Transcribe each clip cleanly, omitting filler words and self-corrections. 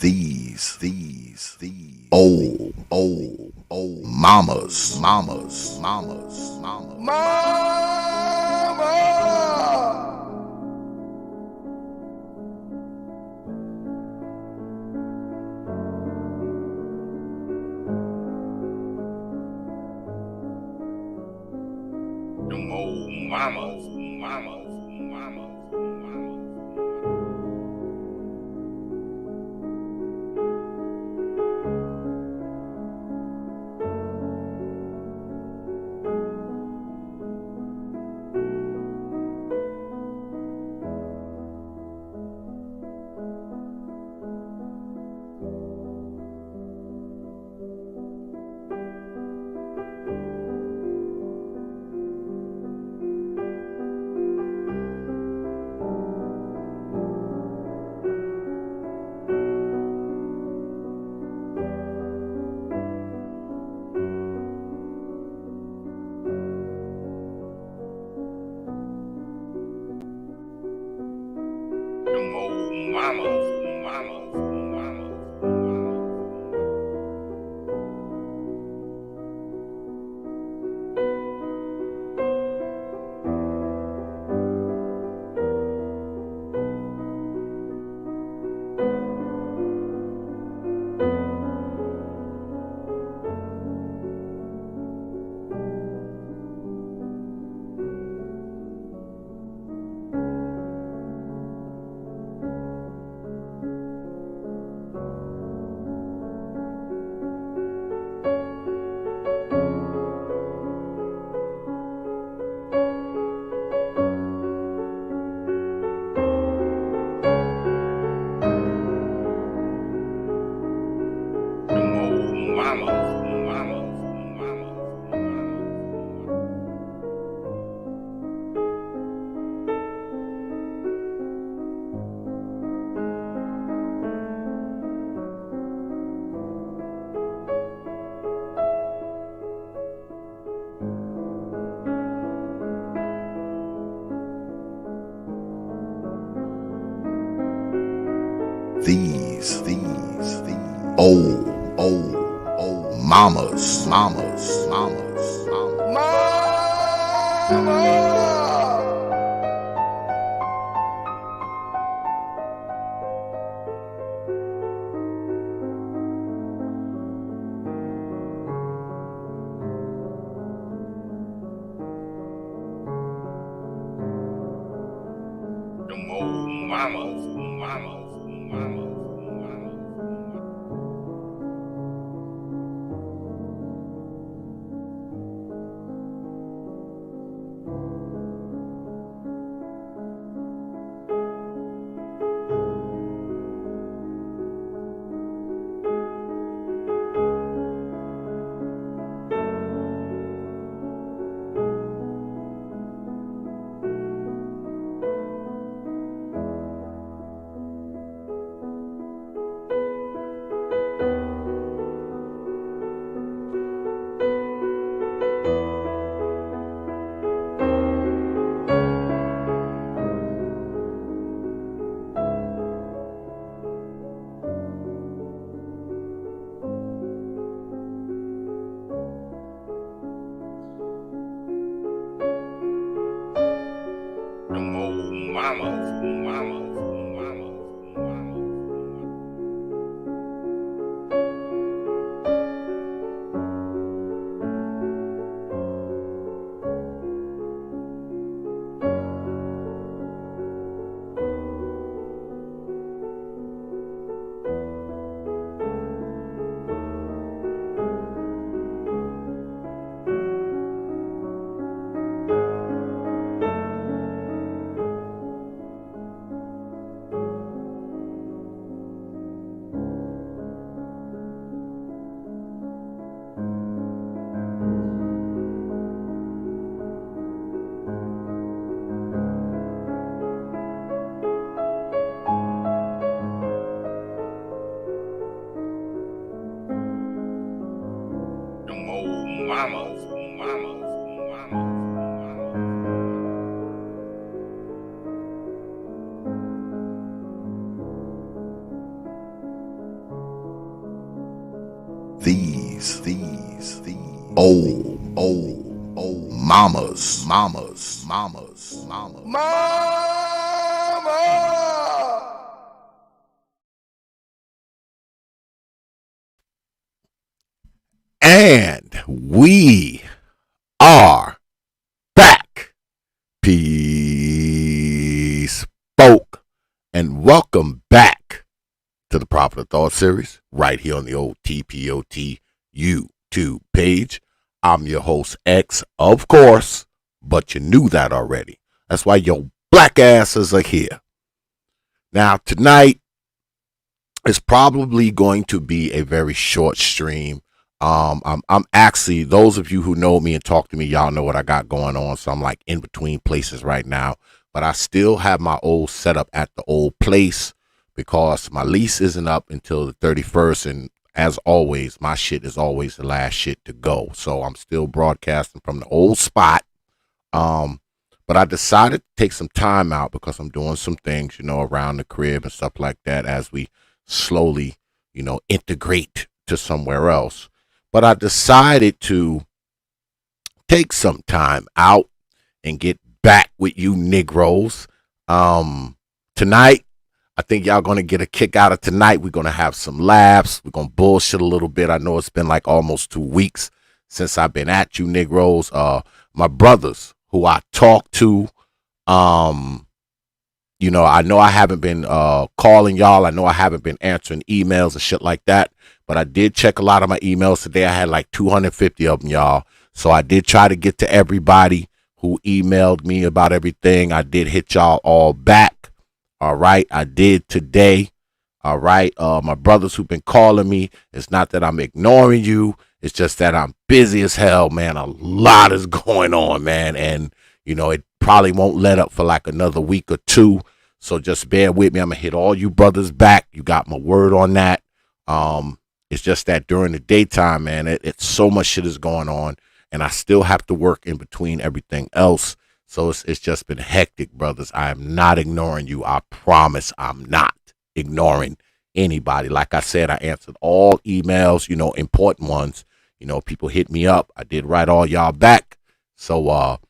These old mamas. Them old mamas. Them old mamas. Them old mamas. These old mamas. Them old mamas. Them old mamas. old mamas. And we are back. Peace, folk, and welcome back to the Proper Thought series right here on the old T.P.O.T. YouTube page. I'm your host, X, of course, but you knew that already. That's why your black asses are here. Now, tonight is probably going to be a very short stream. I'm actually, those of you who know me and talk to me, y'all know what I got going on. So I'm like in between places right now, but I still have my old setup at the old place because my lease isn't up until the 31st. And as always, my shit is always the last shit to go. So I'm still broadcasting from the old spot. But I decided to take some time out because I'm doing some things, around the crib and stuff like that as we slowly, integrate to somewhere else. But I decided to take some time out and get back with you Negroes. Tonight, I think y'all going to get a kick out of tonight. We're going to have some laughs. We're going to bullshit a little bit. I know it's been like almost 2 weeks since I've been at you Negroes. My brothers who I talk to, I know I haven't been calling y'all. I know I haven't been answering emails and shit like that. But I did check a lot of my emails today. I had like 250 of them, y'all. So I did try to get to everybody who emailed me about everything. I did hit y'all all back. All right. I did today. All right. My brothers who've been calling me, it's not that I'm ignoring you. It's just that I'm busy as hell, man. A lot is going on, man. And, it probably won't let up for like another week or two. So just bear with me. I'm going to hit all you brothers back. You got my word on that. It's just that during the daytime, man, it's so much shit is going on. And I still have to work in between everything else. So it's just been hectic, brothers. I am not ignoring you. I promise I'm not ignoring anybody. Like I said, I answered all emails, important ones. People hit me up. I did write all y'all back. So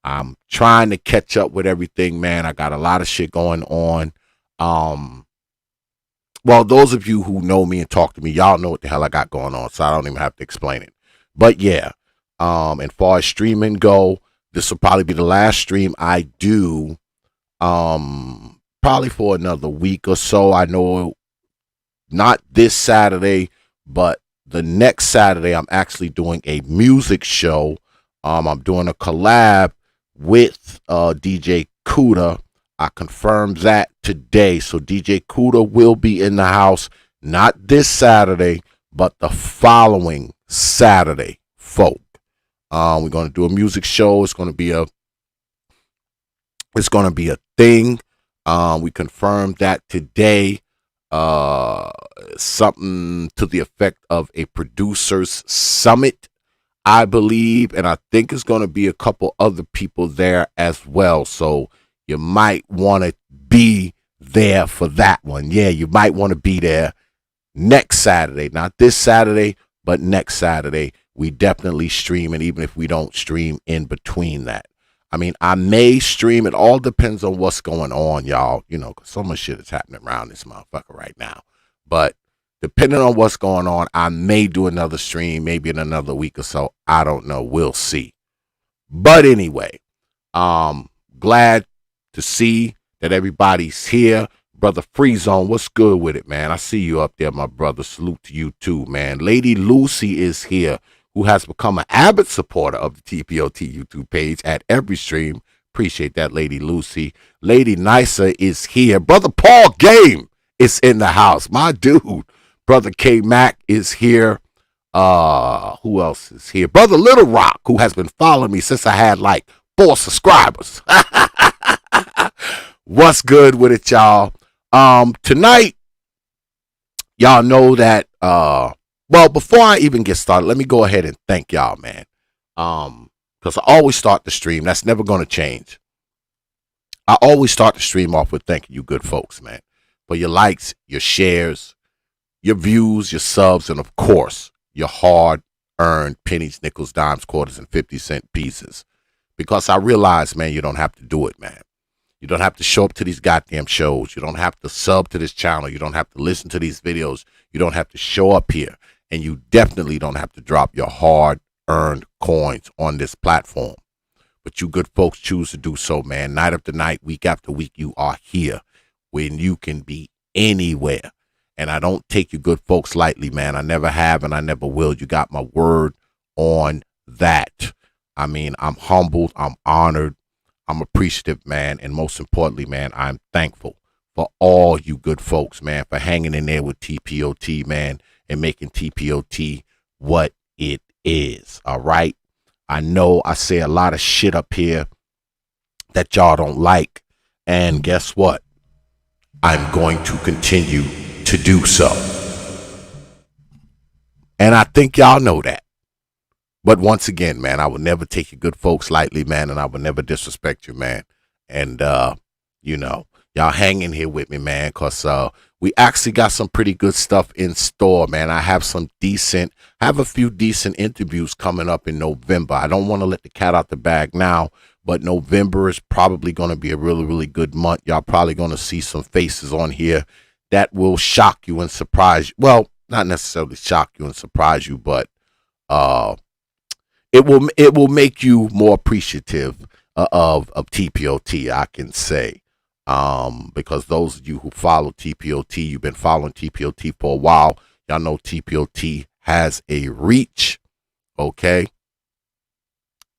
I'm trying to catch up with everything, man. I got a lot of shit going on. Well, those of you who know me and talk to me, y'all know what the hell I got going on, so I don't even have to explain it. But yeah, as far as streaming go, this will probably be the last stream I do, probably for another week or so. I know not this Saturday, but the next Saturday, I'm actually doing a music show. I'm doing a collab with DJ Kuda. I confirmed that today. So DJ Kuda will be in the house, not this Saturday, but the following Saturday, folk. We're going to do a music show. It's going to be a thing. We confirmed that today. Something to the effect of a producers summit, I believe, and I think it's going to be a couple other people there as well. So you might want to be there for that one. Yeah, you might want to be there next Saturday. Not this Saturday, but next Saturday. We definitely stream, and even if we don't stream in between that. I mean, I may stream. It all depends on what's going on, y'all. Because so much shit is happening around this motherfucker right now. But depending on what's going on, I may do another stream, maybe in another week or so. I don't know. We'll see. But anyway, glad to see that everybody's here. Brother Free Zone, what's good with it, man? I see you up there, my brother. Salute to you too, man. Lady Lucy is here, who has become an avid supporter of the T.P.O.T. YouTube page at every stream. Appreciate that, Lady Lucy. Lady Nicer is here. Brother Paul Game is in the house. My dude. Brother K Mac is here. Who else is here? Brother Little Rock, who has been following me since I had like 4 subscribers. What's good with it, y'all? Tonight, y'all know that, well, before I even get started, let me go ahead and thank y'all, man. Because I always start the stream. That's never going to change. I always start the stream off with thanking you good folks, man, for your likes, your shares, your views, your subs, and of course, your hard-earned pennies, nickels, dimes, quarters, and 50-cent pieces. Because I realize, man, you don't have to do it, man. You don't have to show up to these goddamn shows. You don't have to sub to this channel. You don't have to listen to these videos. You don't have to show up here. And you definitely don't have to drop your hard-earned coins on this platform. But you good folks choose to do so, man. Night after night, week after week, you are here when you can be anywhere. And I don't take you good folks lightly, man. I never have and I never will. You got my word on that. I mean, I'm humbled. I'm honored. I'm appreciative, man. And most importantly, man, I'm thankful for all you good folks, man, for hanging in there with T.P.O.T, man, and making T.P.O.T what it is. All right. I know I say a lot of shit up here that y'all don't like. And guess what? I'm going to continue to do so. And I think y'all know that. But once again, man, I will never take you good folks lightly, man, and I will never disrespect you, man. And, you know, y'all hang in here with me, man, because we actually got some pretty good stuff in store, man. I have a few decent interviews coming up in November. I don't want to let the cat out the bag now, but November is probably going to be a really, really good month. Y'all probably going to see some faces on here that will shock you and surprise you. Well, not necessarily shock you and surprise you, but it will make you more appreciative of T.P.O.T, I can say. Because those of you who follow T.P.O.T, you've been following T.P.O.T for a while. Y'all know T.P.O.T has a reach, okay?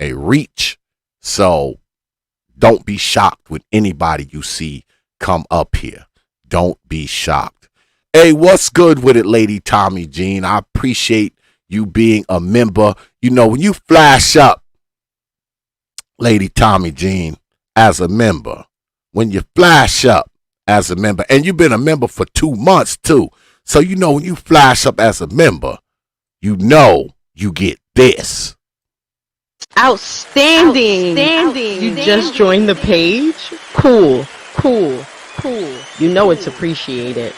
A reach. So don't be shocked with anybody you see come up here. Don't be shocked. Hey, what's good with it, Lady Tommy Jean? I appreciate you being a member. You know, when you flash up, Lady Tommy Jean, as a member, when you flash up as a member, and you've been a member for 2 months too, so you know when you flash up as a member, you know you get this. Outstanding. You just joined the page? Cool. You know it's appreciated.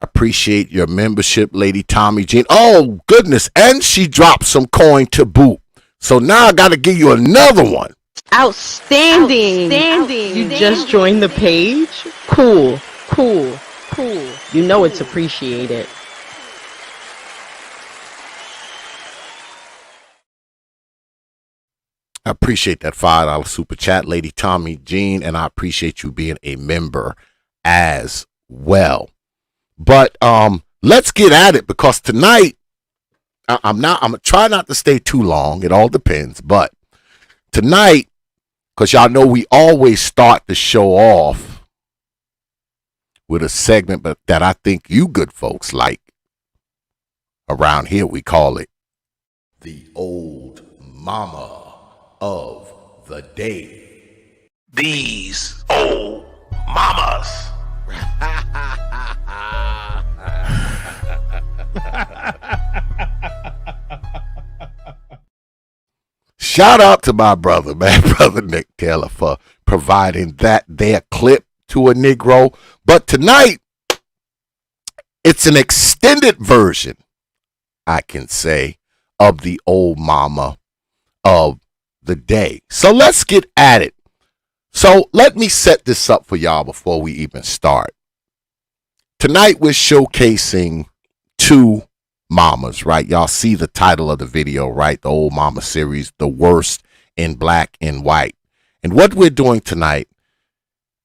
Appreciate your membership, Lady Tommy Jean. Oh, goodness. And she dropped some coin to boot. So now I got to give you another one. Outstanding. You just joined the page? Cool. You know it's appreciated. I appreciate that $5 super chat, Lady Tommy Jean, and I appreciate you being a member as well. But let's get at it, because tonight I'm gonna try not to stay too long. It all depends. But tonight, because y'all know we always start the show off with a segment that I think you good folks like. Around here we call it the old mama of the day. These old mamas. Shout out to my brother, man, brother Nick Taylor, for providing that there clip to a Negro. But tonight, it's an extended version, I can say, of the old mama of the day. So let's get at it. So let me set this up for y'all before we even start. Tonight we're showcasing two mamas, right? Y'all see the title of the video, right? The old mama series, the worst in black and white. And what we're doing tonight,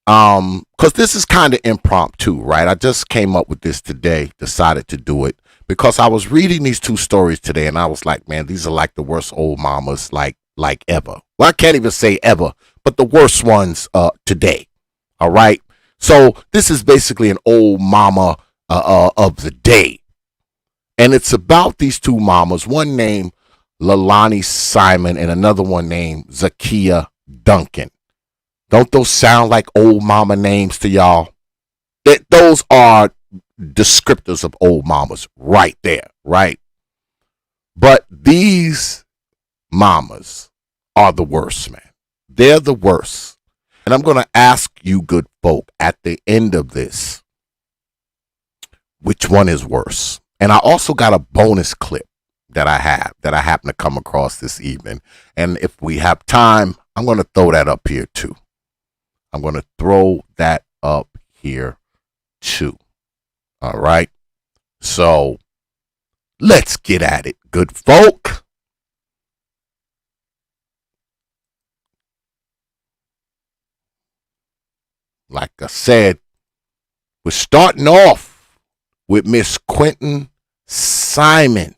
because this is kind of impromptu, right? I just came up with this today, decided to do it because I was reading these two stories today and I was like, man, these are like the worst old mamas like ever. Well, I can't even say ever, but the worst ones today. All right. So this is basically an old mama of the day. And it's about these two mamas, one named Leilani Simon and another one named Zaikiya Duncan. Don't those sound like old mama names to y'all? Those are descriptors of old mamas right there, right? But these mamas are the worst, man. They're the worst. And I'm going to ask you good folk at the end of this, which one is worse. And I also got a bonus clip that I happen to come across this evening. And if we have time, I'm going to throw that up here too. I'm going to throw that up here too. All right. So let's get at it, good folk. Like I said, we're starting off with Miss Quentin Simon.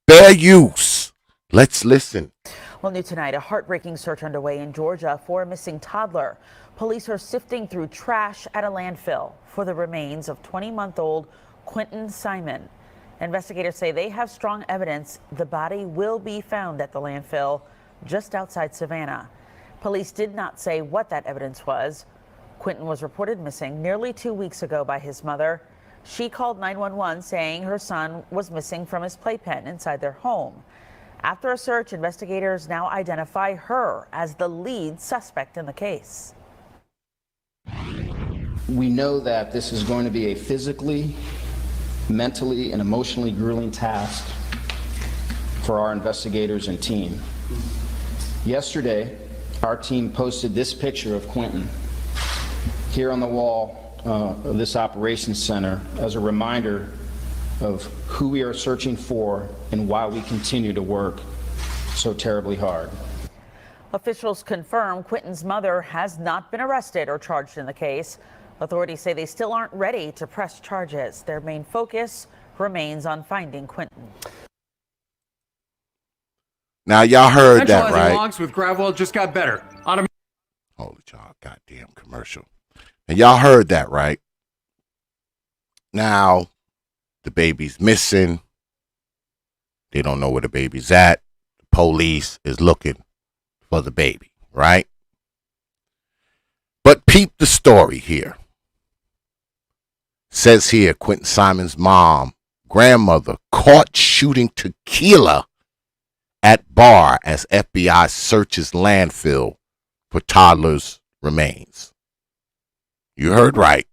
Fair use. Let's listen. Well, new tonight, a heartbreaking search underway in Georgia for a missing toddler. Police are sifting through trash at a landfill for the remains of 20-month-old Quentin Simon. Investigators say they have strong evidence the body will be found at the landfill just outside Savannah. Police did not say what that evidence was. Quentin was reported missing nearly 2 weeks ago by his mother. She called 911 saying her son was missing from his playpen inside their home. After a search, investigators now identify her as the lead suspect in the case. We know that this is going to be a physically, mentally, and emotionally grueling task for our investigators and team. Yesterday, our team posted this picture of Quentin here on the wall of this operations center as a reminder of who we are searching for and why we continue to work so terribly hard. Officials confirm Quentin's mother has not been arrested or charged in the case. Authorities say they still aren't ready to press charges. Their main focus remains on finding Quentin. Now y'all heard that, right? Logs with gravel just got better. Holy y'all, goddamn commercial. And y'all heard that, right? Now the baby's missing. They don't know where the baby's at. The police is looking for the baby, right? But peep the story here. Says here, Quentin Simon's mom, grandmother, caught shooting tequila at bar as FBI searches landfill for toddler's remains. You heard right.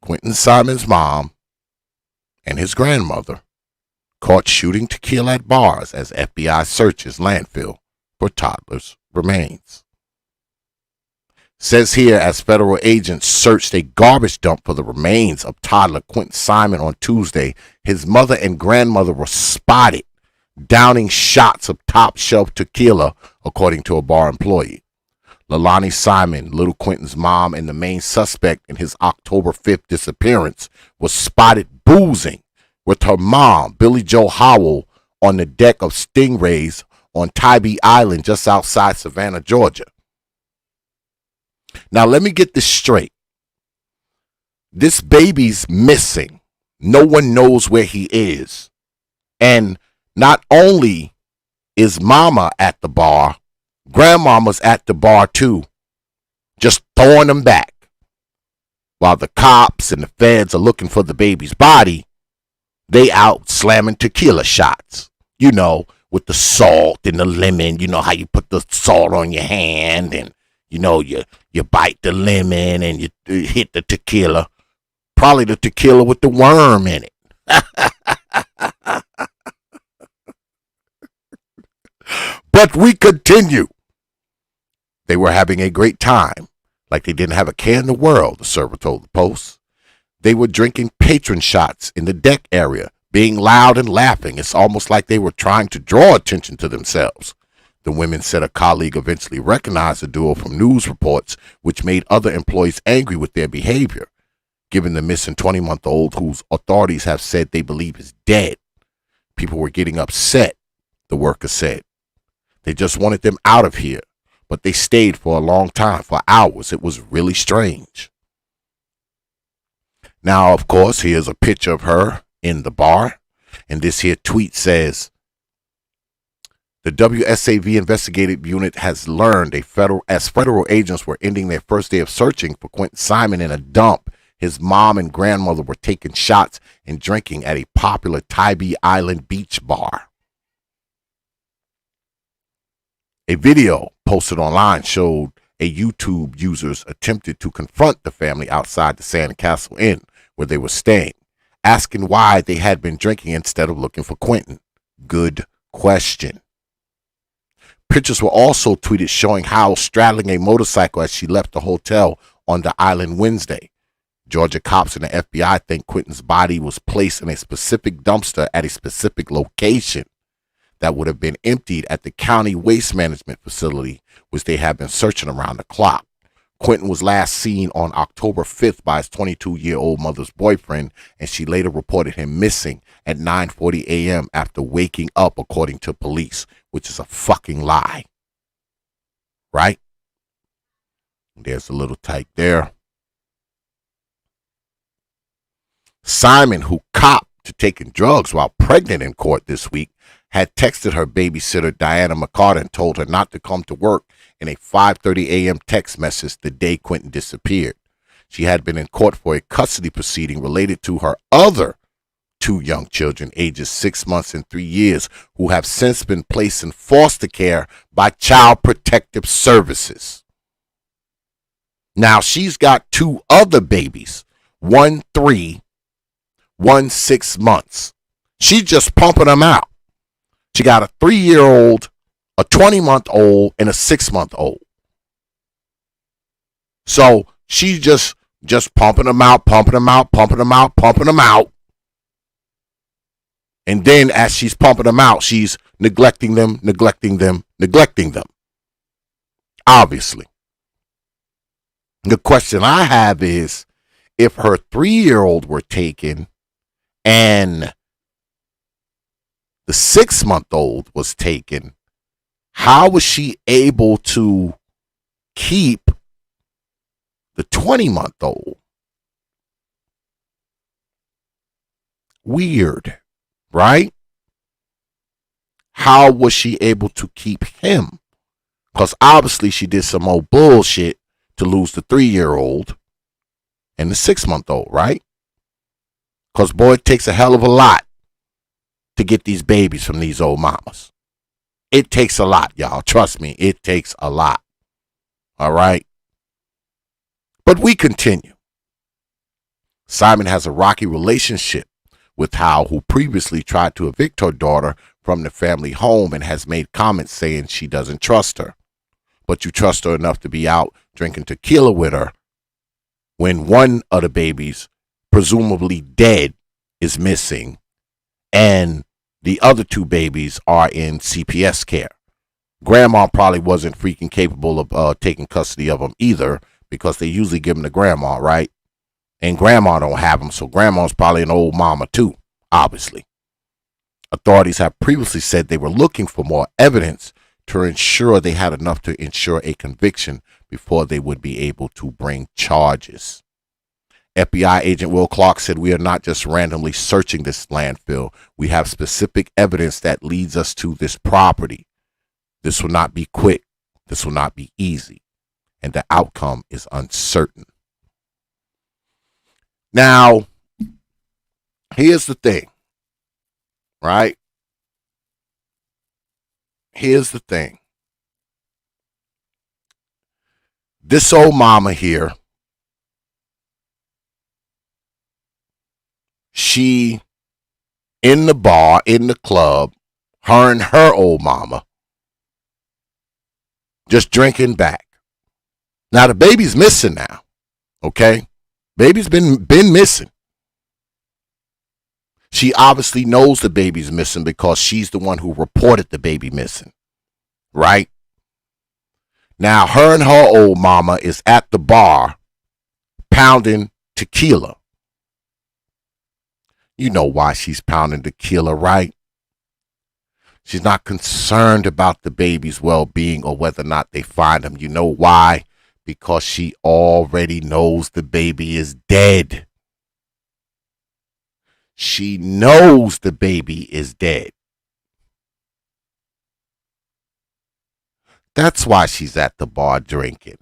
Quentin Simon's mom and his grandmother caught shooting tequila at bars as FBI searches landfill for toddler's remains. Says here, as federal agents searched a garbage dump for the remains of toddler Quentin Simon on Tuesday, his mother and grandmother were spotted downing shots of top shelf tequila, according to a bar employee. Leilani Simon, little Quentin's mom and the main suspect in his October 5th disappearance, was spotted boozing with her mom, Billy Joe Howell, on the deck of Stingrays on Tybee Island just outside Savannah, Georgia. Now, let me get this straight. This baby's missing. No one knows where he is. And not only is mama at the bar, grandmama's at the bar too, just throwing them back. While the cops and the feds are looking for the baby's body, they out slamming tequila shots. You know, with the salt and the lemon. You know how you put the salt on your hand and, you know, you bite the lemon and you hit the tequila. Probably the tequila with the worm in it. But we continue. They were having a great time, like they didn't have a care in the world, the server told the Post. They were drinking patron shots in the deck area, being loud and laughing. It's almost like they were trying to draw attention to themselves. The women said a colleague eventually recognized the duo from news reports, which made other employees angry with their behavior. Given the missing 20-month-old, whose authorities have said they believe is dead, people were getting upset, the worker said. They just wanted them out of here, but they stayed for a long time, for hours. It was really strange. Now, of course, here's a picture of her in the bar, and this here tweet says, the WSAV investigative unit has learned as federal agents were ending their first day of searching for Quentin Simon in a dump, his mom and grandmother were taking shots and drinking at a popular Tybee Island beach bar. A video posted online showed a YouTube users attempted to confront the family outside the Sandcastle Inn, where they were staying, asking why they had been drinking instead of looking for Quentin. Good question. Pictures were also tweeted showing Howell straddling a motorcycle as she left the hotel on the island Wednesday. Georgia cops and the FBI think Quentin's body was placed in a specific dumpster at a specific location that would have been emptied at the county waste management facility, which they have been searching around the clock. Quentin was last seen on October 5th by his 22-year-old mother's boyfriend, and she later reported him missing at 9:40 a.m. after waking up, according to police, which is a fucking lie. Right? There's a little type there. Simon, who copped to taking drugs while pregnant in court this week, had texted her babysitter Diana McCarter and told her not to come to work in a 5:30 a.m. text message the day Quentin disappeared. She had been in court for a custody proceeding related to her other two young children, ages 6 months and 3 years, who have since been placed in foster care by Child Protective Services. Now, she's got two other babies, one 3, one 6 months. She's just pumping them out. She got a 3-year-old, a 20-month-old, and a 6-month-old. So she's just pumping them out, pumping them out, pumping them out, pumping them out. And then as she's pumping them out, she's neglecting them, neglecting them, neglecting them. Obviously. The question I have is, if her 3-year-old were taken and the 6-month-old was taken, how was she able to keep the 20-month-old? Weird, right? How was she able to keep him? Because obviously she did some old bullshit to lose the 3-year-old and the 6-month-old, right? Because, boy, it takes a hell of a lot to get these babies from these old mamas. It takes a lot, y'all. Trust me, it takes a lot. All right? But we continue. Simon has a rocky relationship with Howell, who previously tried to evict her daughter from the family home and has made comments saying she doesn't trust her. But you trust her enough to be out drinking tequila with her when one of the babies, presumably dead, is missing, and the other two babies are in CPS care. Grandma probably wasn't freaking capable of taking custody of them either, because they usually give them to grandma, right? And grandma don't have them, so grandma's probably an old mama too, obviously. Authorities have previously said they were looking for more evidence to ensure they had enough to ensure a conviction before they would be able to bring charges. FBI agent Will Clark said, "We are not just randomly searching this landfill. We have specific evidence that leads us to this property. This will not be quick. This will not be easy. And the outcome is uncertain." Now, here's the thing, right? Here's the thing. This old mama here, she in the bar, in the club, her and her old mama, just drinking back. Now the baby's missing now, okay? Baby's been missing. She obviously knows the baby's missing because she's the one who reported the baby missing, right? Now her and her old mama is at the bar pounding tequila. You know why she's pounding tequila, right? She's not concerned about the baby's well-being or whether or not they find him. You know why? Because she already knows the baby is dead. She knows the baby is dead. That's why she's at the bar drinking.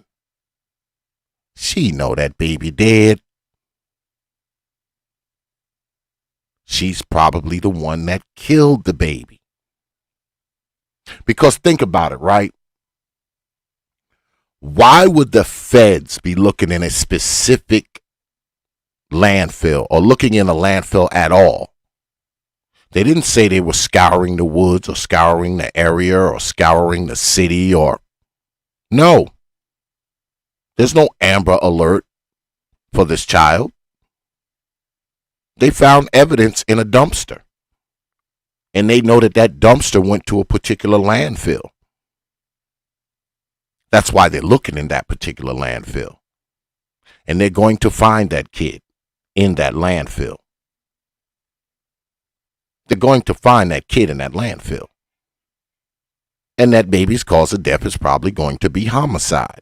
She know that baby dead. She's probably the one that killed the baby. Because think about it, right? Why would the feds be looking in a specific landfill or looking in a landfill at all. They didn't say they were scouring the woods or scouring the area or scouring the city or... No. There's no Amber Alert for this child. They found evidence in a dumpster. And they know that that dumpster went to a particular landfill. That's why they're looking in that particular landfill. And they're going to find that kid in that landfill. They're going to find that kid in that landfill. And that baby's cause of death is probably going to be homicide.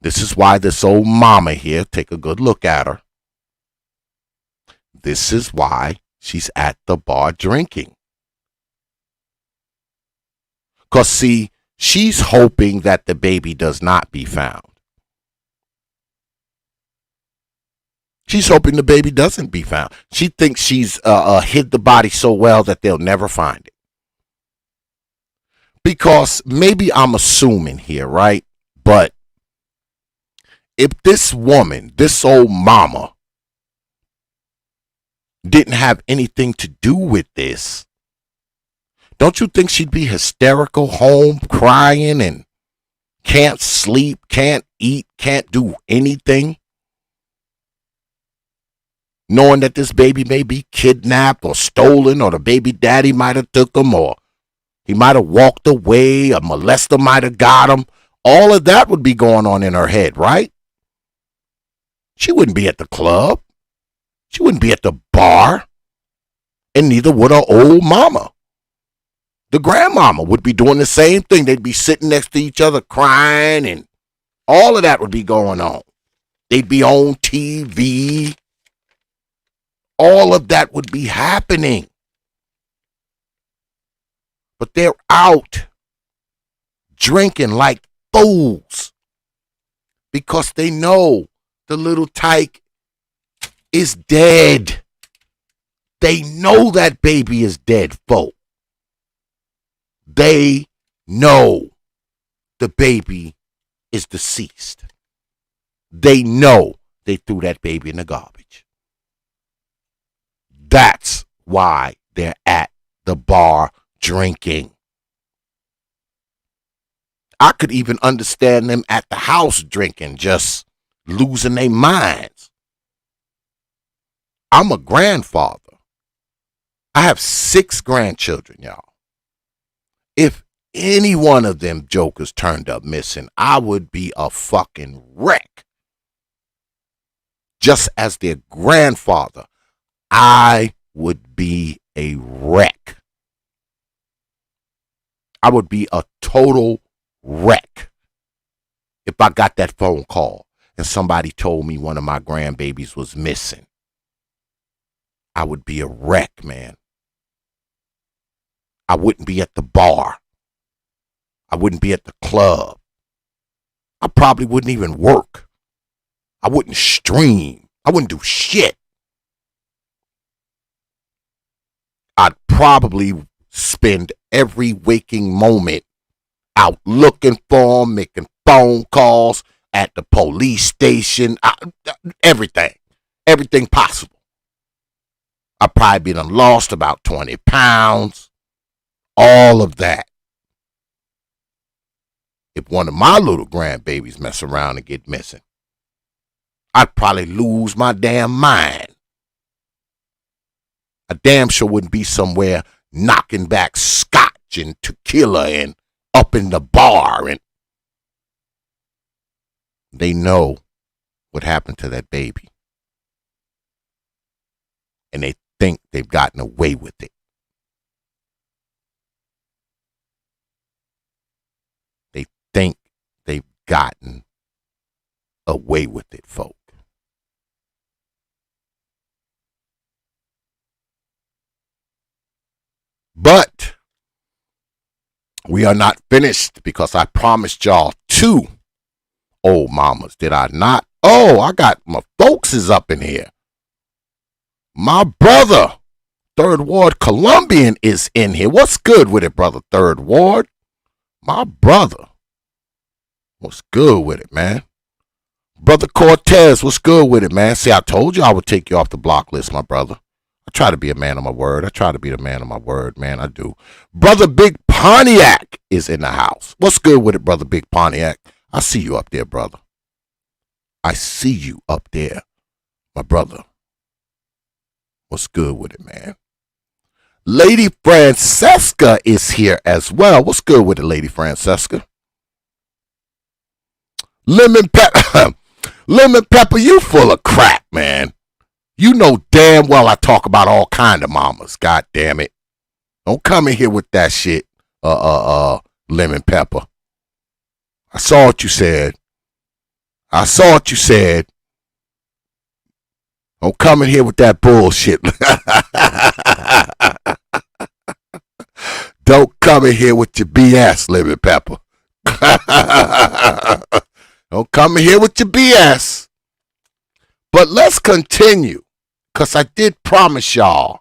This is why this old mama here, take a good look at her. This is why she's at the bar drinking. Because, see, she's hoping that the baby does not be found. She's hoping the baby doesn't be found. She thinks she's hid the body so well that they'll never find it. Because maybe I'm assuming here, right? But if this woman, this old mama, didn't have anything to do with this, don't you think she'd be hysterical, home, crying, and can't sleep, can't eat, can't do anything? Knowing that this baby may be kidnapped or stolen, or the baby daddy might have took him, or he might have walked away, a molester might have got him. All of that would be going on in her head, right? She wouldn't be at the club. She wouldn't be at the bar. And neither would her old mama. The grandmama would be doing the same thing. They'd be sitting next to each other crying, and all of that would be going on. They'd be on TV. All of that would be happening. But they're out drinking like fools because they know the little tyke is dead. They know that baby is dead, folk. They know the baby is deceased. They know they threw that baby in the garbage. That's why they're at the bar drinking. I could even understand them at the house drinking, just losing their minds. I'm a grandfather. I have 6 grandchildren, y'all. If any one of them jokers turned up missing, I would be a fucking wreck. Just as their grandfather, I would be a wreck. I would be a total wreck if I got that phone call and somebody told me one of my grandbabies was missing. I would be a wreck, man. I wouldn't be at the bar. I wouldn't be at the club. I probably wouldn't even work. I wouldn't stream. I wouldn't do shit. I'd probably spend every waking moment out looking for them, making phone calls at the police station, everything possible. I'd probably been lost about 20 pounds, all of that. If one of my little grandbabies mess around and get missing, I'd probably lose my damn mind. I damn sure wouldn't be somewhere knocking back scotch and tequila and up in the bar. And they know what happened to that baby. And they think they've gotten away with it. They think they've gotten away with it, folk. But we are not finished, because I promised y'all 2 old mamas, did I not? Oh, I got my folks is up in here. My brother, 3rd Ward Colombian, is in here. What's good with it, brother 3rd Ward? My brother. What's good with it, man? Brother Cortez, what's good with it, man? See, I told you I would take you off the block list, my brother. I try to be a man of my word. I try to be the man of my word, man. I do. Brother Big Pontiac is in the house. What's good with it, Brother Big Pontiac? I see you up there, brother. I see you up there, my brother. What's good with it, man? Lady Francesca is here as well. What's good with it, Lady Francesca? Lemon Pepper, Lemon Pepper, you full of crap, man. You know damn well I talk about all kind of mamas. God damn it. Don't come in here with that shit, Lemon Pepper. I saw what you said. I saw what you said. Don't come in here with that bullshit. Don't come in here with your BS, Lemon Pepper. Don't come in here with your BS. But let's continue, because I did promise y'all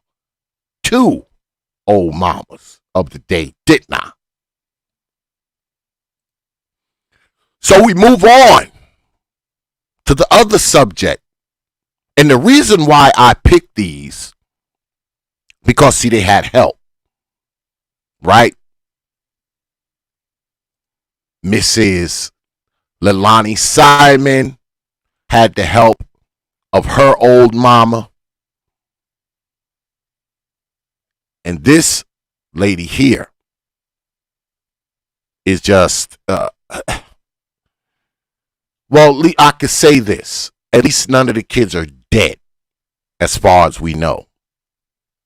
2 old mamas of the day, didn't I? So we move on to the other subject. And the reason why I picked these, because, see, they had help, right? Mrs. Leilani Simon had the help of her old mama. And this lady here is just, well, I could say this. At least none of the kids are dead, as far as we know.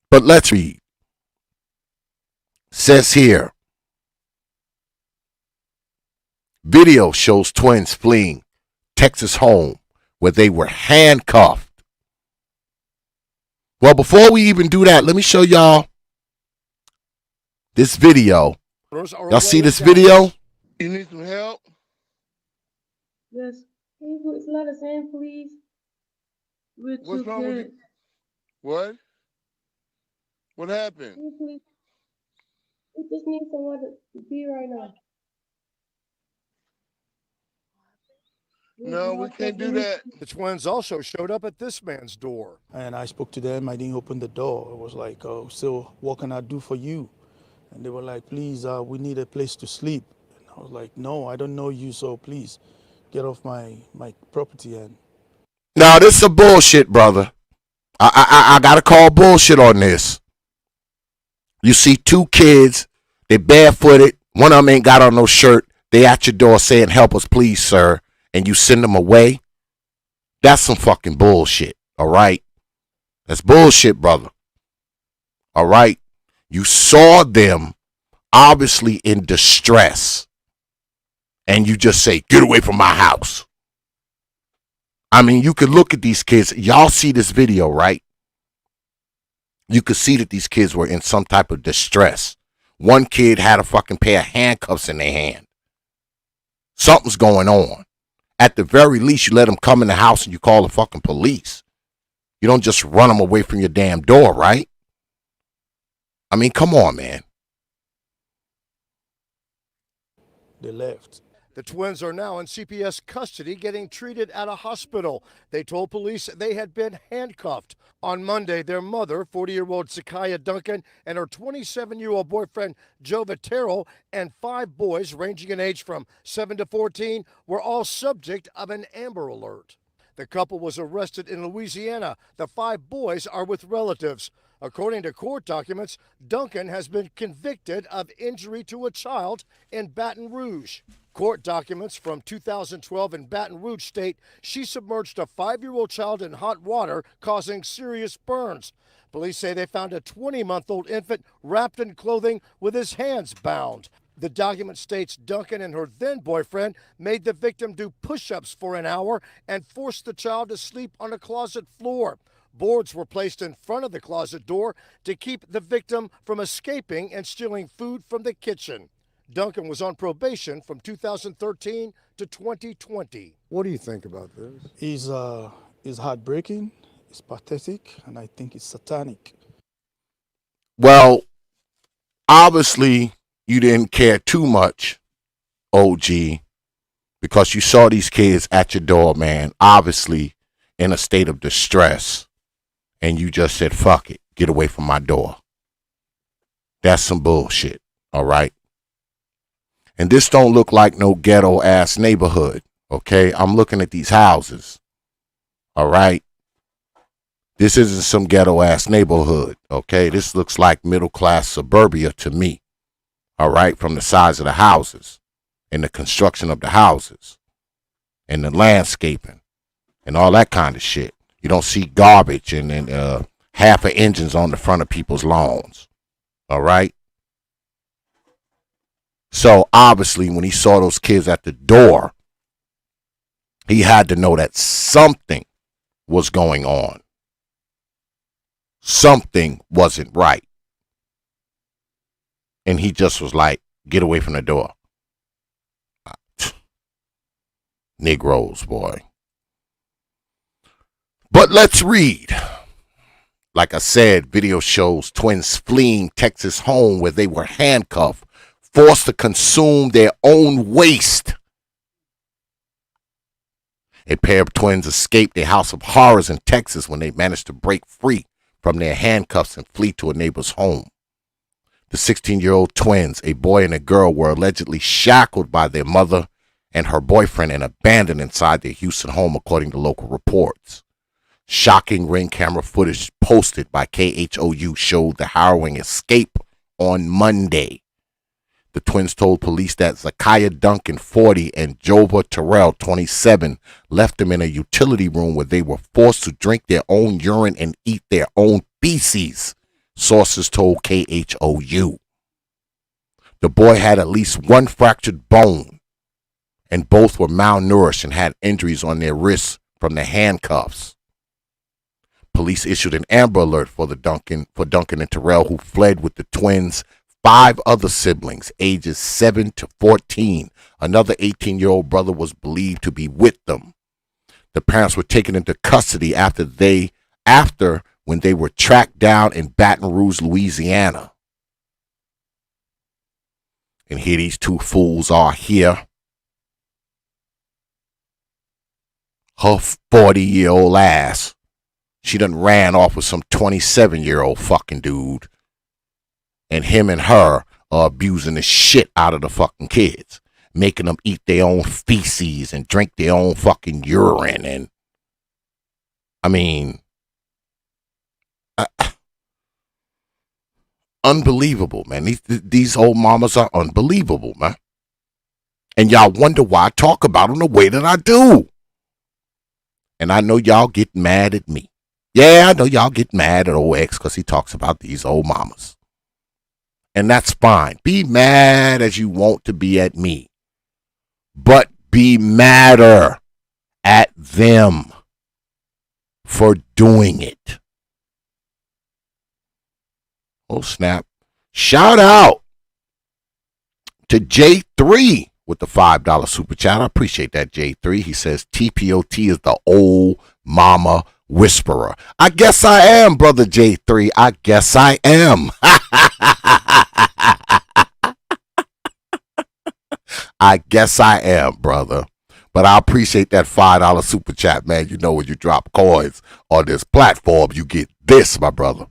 But let's read. Says here, video shows twins fleeing Texas home where they were handcuffed. Well, before we even do that, let me show y'all this video. Y'all see this video? You need some help? Yes. Can you please let us in, please? We're What's too wrong with good. you? What? What happened? Can you please? We just need somewhere to be right now. No, we can't do that. The twins also showed up at this man's door. And I spoke to them. I didn't open the door. I was like, oh, so what can I do for you? And they were like, please, we need a place to sleep. And I was like, no, I don't know you, so please get off my property. And Now, this is a bullshit, brother. I got to call bullshit on this. You see 2 kids, they barefooted. One of them ain't got on no shirt. They at your door saying, help us, please, sir. And you send them away. That's some fucking bullshit, all right? That's bullshit, brother. All right? You saw them obviously in distress. And you just say, get away from my house. I mean, you could look at these kids. Y'all see this video, right? You could see that these kids were in some type of distress. One kid had a fucking pair of handcuffs in their hand. Something's going on. At the very least, you let them come in the house and you call the fucking police. You don't just run them away from your damn door, right? I mean, come on, man. they left. The twins are now in CPS custody getting treated at a hospital. They told police they had been handcuffed. On Monday, their mother, 40-year-old Zaikiya Duncan, and her 27-year-old boyfriend, Joe Vitero, and 5 boys ranging in age from 7 to 14 were all subject of an Amber Alert. The couple was arrested in Louisiana. The 5 boys are with relatives. According to court documents, Duncan has been convicted of injury to a child in Baton Rouge. Court documents from 2012 in Baton Rouge state she submerged a 5-year-old child in hot water, causing serious burns. Police say they found a 20-month-old infant wrapped in clothing with his hands bound. The document states Duncan and her then-boyfriend made the victim do push-ups for an hour and forced the child to sleep on a closet floor. Boards were placed in front of the closet door to keep the victim from escaping and stealing food from the kitchen. Duncan was on probation from 2013 to 2020. What do you think about this? It's heartbreaking, it's pathetic, and I think it's satanic. Well, obviously, you didn't care too much, OG, because you saw these kids at your door, man, obviously in a state of distress, and you just said, fuck it, get away from my door. That's some bullshit, all right? And this don't look like no ghetto-ass neighborhood, okay? I'm looking at these houses, all right? This isn't some ghetto-ass neighborhood, okay? This looks like middle-class suburbia to me, all right? From the size of the houses and the construction of the houses and the landscaping and all that kind of shit. You don't see garbage and half of engines on the front of people's lawns, all right? So obviously when he saw those kids at the door, he had to know that something was going on. Something wasn't right. And he just was like, get away from the door. Negroes, boy. But let's read. Like I said, video shows twins fleeing Texas home where they were handcuffed, forced to consume their own waste. A pair of twins escaped a house of horrors in Texas when they managed to break free from their handcuffs and flee to a neighbor's home. The 16-year-old twins, a boy and a girl, were allegedly shackled by their mother and her boyfriend and abandoned inside their Houston home, according to local reports. Shocking Ring camera footage posted by KHOU showed the harrowing escape on Monday. The twins told police that Zaikiya Duncan, 40, and Jova Terrell, 27, left them in a utility room where they were forced to drink their own urine and eat their own feces, sources told KHOU. The boy had at least one fractured bone, and both were malnourished and had injuries on their wrists from the handcuffs. Police issued an Amber Alert for Duncan and Terrell, who fled with the twins' 5 other siblings, ages 7 to 14. Another 18-year-old brother was believed to be with them. The parents were taken into custody after when they were tracked down in Baton Rouge, Louisiana. And here these two fools are here. Her 40-year-old ass. She done ran off with some 27-year-old fucking dude. And him and her are abusing the shit out of the fucking kids. Making them eat their own feces and drink their own fucking urine. And, I mean, unbelievable, man. These old mamas are unbelievable, man. And y'all wonder why I talk about them the way that I do. And I know y'all get mad at me. Yeah, I know y'all get mad at old X because he talks about these old mamas. And that's fine. Be mad as you want to be at me. But be madder at them for doing it. Oh, snap. Shout out to J3 with the $5 super chat. I appreciate that, J3. He says T.P.O.T is the old mama whisperer. I guess I am, brother J3. I guess I am. I guess I am, brother. But I appreciate that $5 super chat, man. You know when you drop coins on this platform, you get this, my brother.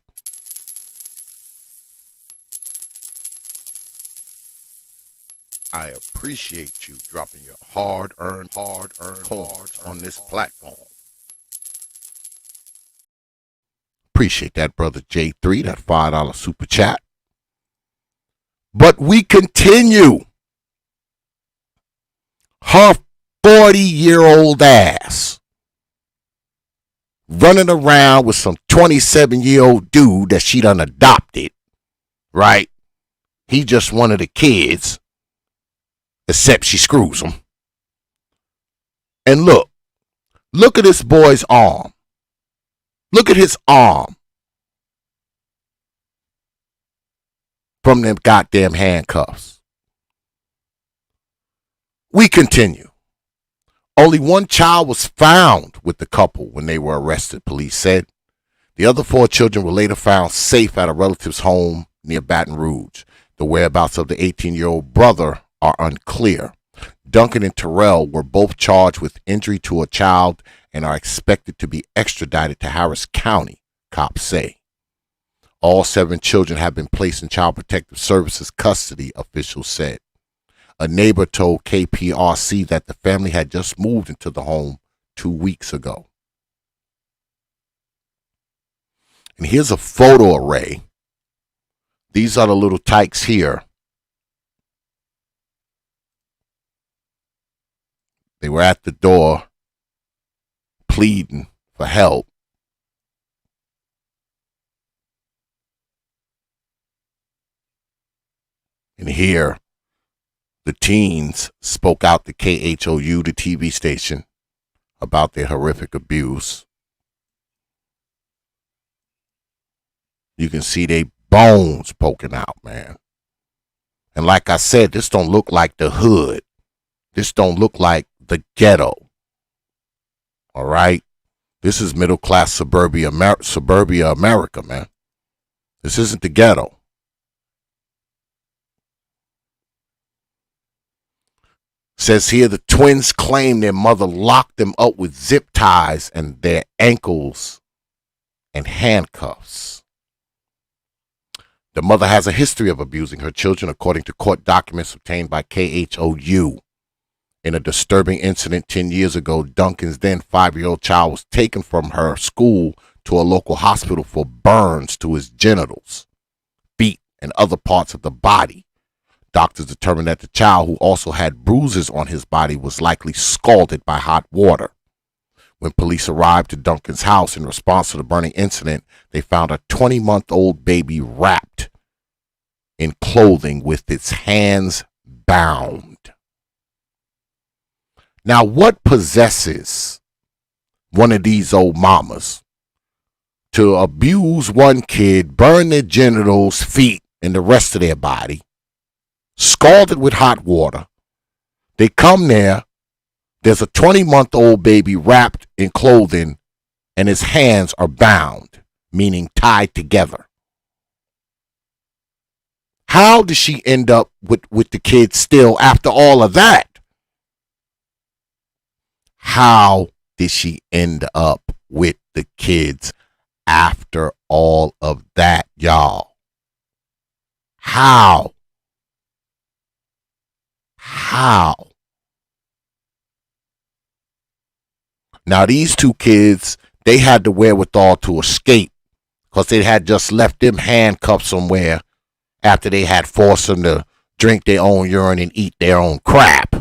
I appreciate you dropping your hard-earned coins on this platform. Appreciate that, brother J3, that $5 super chat. But we continue. Her 40-year-old ass running around with some 27-year-old dude that she done adopted, right? He just one of the kids, except she screws him. And look at this boy's arm. Look at his arm from them goddamn handcuffs. We continue. Only one child was found with the couple when they were arrested, police said. The other 4 children were later found safe at a relative's home near Baton Rouge. The whereabouts of the 18-year-old brother are unclear. Duncan and Terrell were both charged with injury to a child and are expected to be extradited to Harris County, cops say. All 7 children have been placed in Child Protective Services custody, officials said. A neighbor told KPRC that the family had just moved into the home 2 weeks ago. And here's a photo array. These are the little tykes here. They were at the door pleading for help. And here, the teens spoke out to KHOU, the TV station, about their horrific abuse. You can see their bones poking out, man. And like I said, this don't look like the hood. This don't look like the ghetto. All right? This is middle-class suburbia America, man. This isn't the ghetto. Says here the twins claim their mother locked them up with zip ties and their ankles and handcuffs. The mother has a history of abusing her children, according to court documents obtained by KHOU. In a disturbing incident 10 years ago, Duncan's then 5-year-old child was taken from her school to a local hospital for burns to his genitals, feet, and other parts of the body. Doctors determined that the child, who also had bruises on his body, was likely scalded by hot water. When police arrived to Duncan's house in response to the burning incident, they found a 20-month-old baby wrapped in clothing with its hands bound. Now, what possesses one of these old mamas to abuse one kid, burn their genitals, feet, and the rest of their body, scalded with hot water? They come there, there's a 20-month-old baby wrapped in clothing, and his hands are bound, meaning tied together. How does she end up with the kid still after all of that? How did she end up with the kids after all of that, y'all? How? Now, these 2 kids, they had the wherewithal to escape because they had just left them handcuffed somewhere after they had forced them to drink their own urine and eat their own crap.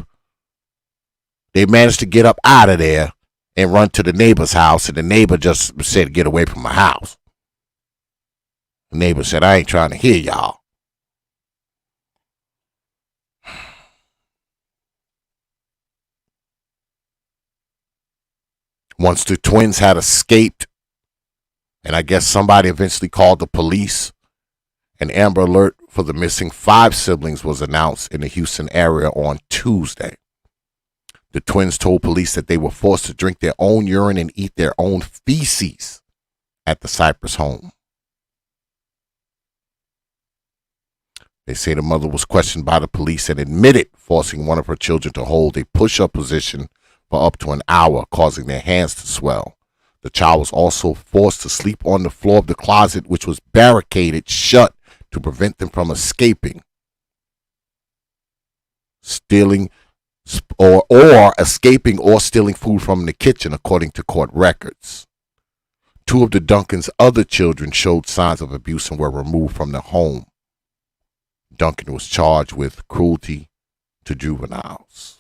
They managed to get up out of there and run to the neighbor's house, and the neighbor just said, "Get away from my house." The neighbor said, "I ain't trying to hear y'all." Once the twins had escaped, and I guess somebody eventually called the police, an Amber Alert for the missing 5 siblings was announced in the Houston area on Tuesday. The twins told police that they were forced to drink their own urine and eat their own feces at the Cypress home. They say the mother was questioned by the police and admitted forcing one of her children to hold a push-up position for up to an hour, causing their hands to swell. The child was also forced to sleep on the floor of the closet, which was barricaded shut to prevent them from escaping, escaping or stealing food from the kitchen, according to court records. 2 of the Duncan's other children showed signs of abuse and were removed from the home. Duncan was charged with cruelty to juveniles.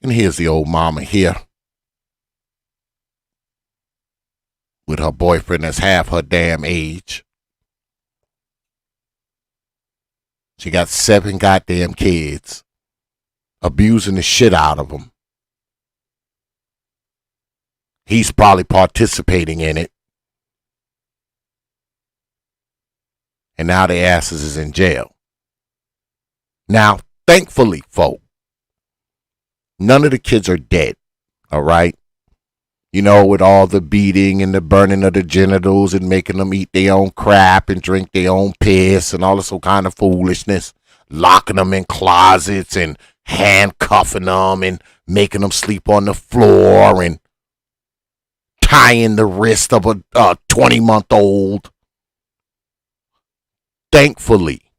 And here's the old mama here with her boyfriend that's half her damn age. She got 7 goddamn kids, abusing the shit out of them. He's probably participating in it. And now their asses is in jail. Now, thankfully, folk, none of the kids are dead, all right? You know, with all the beating and the burning of the genitals and making them eat their own crap and drink their own piss and all this whole kind of foolishness. Locking them in closets and handcuffing them and making them sleep on the floor and tying the wrist of a 20-month-old. Thankfully,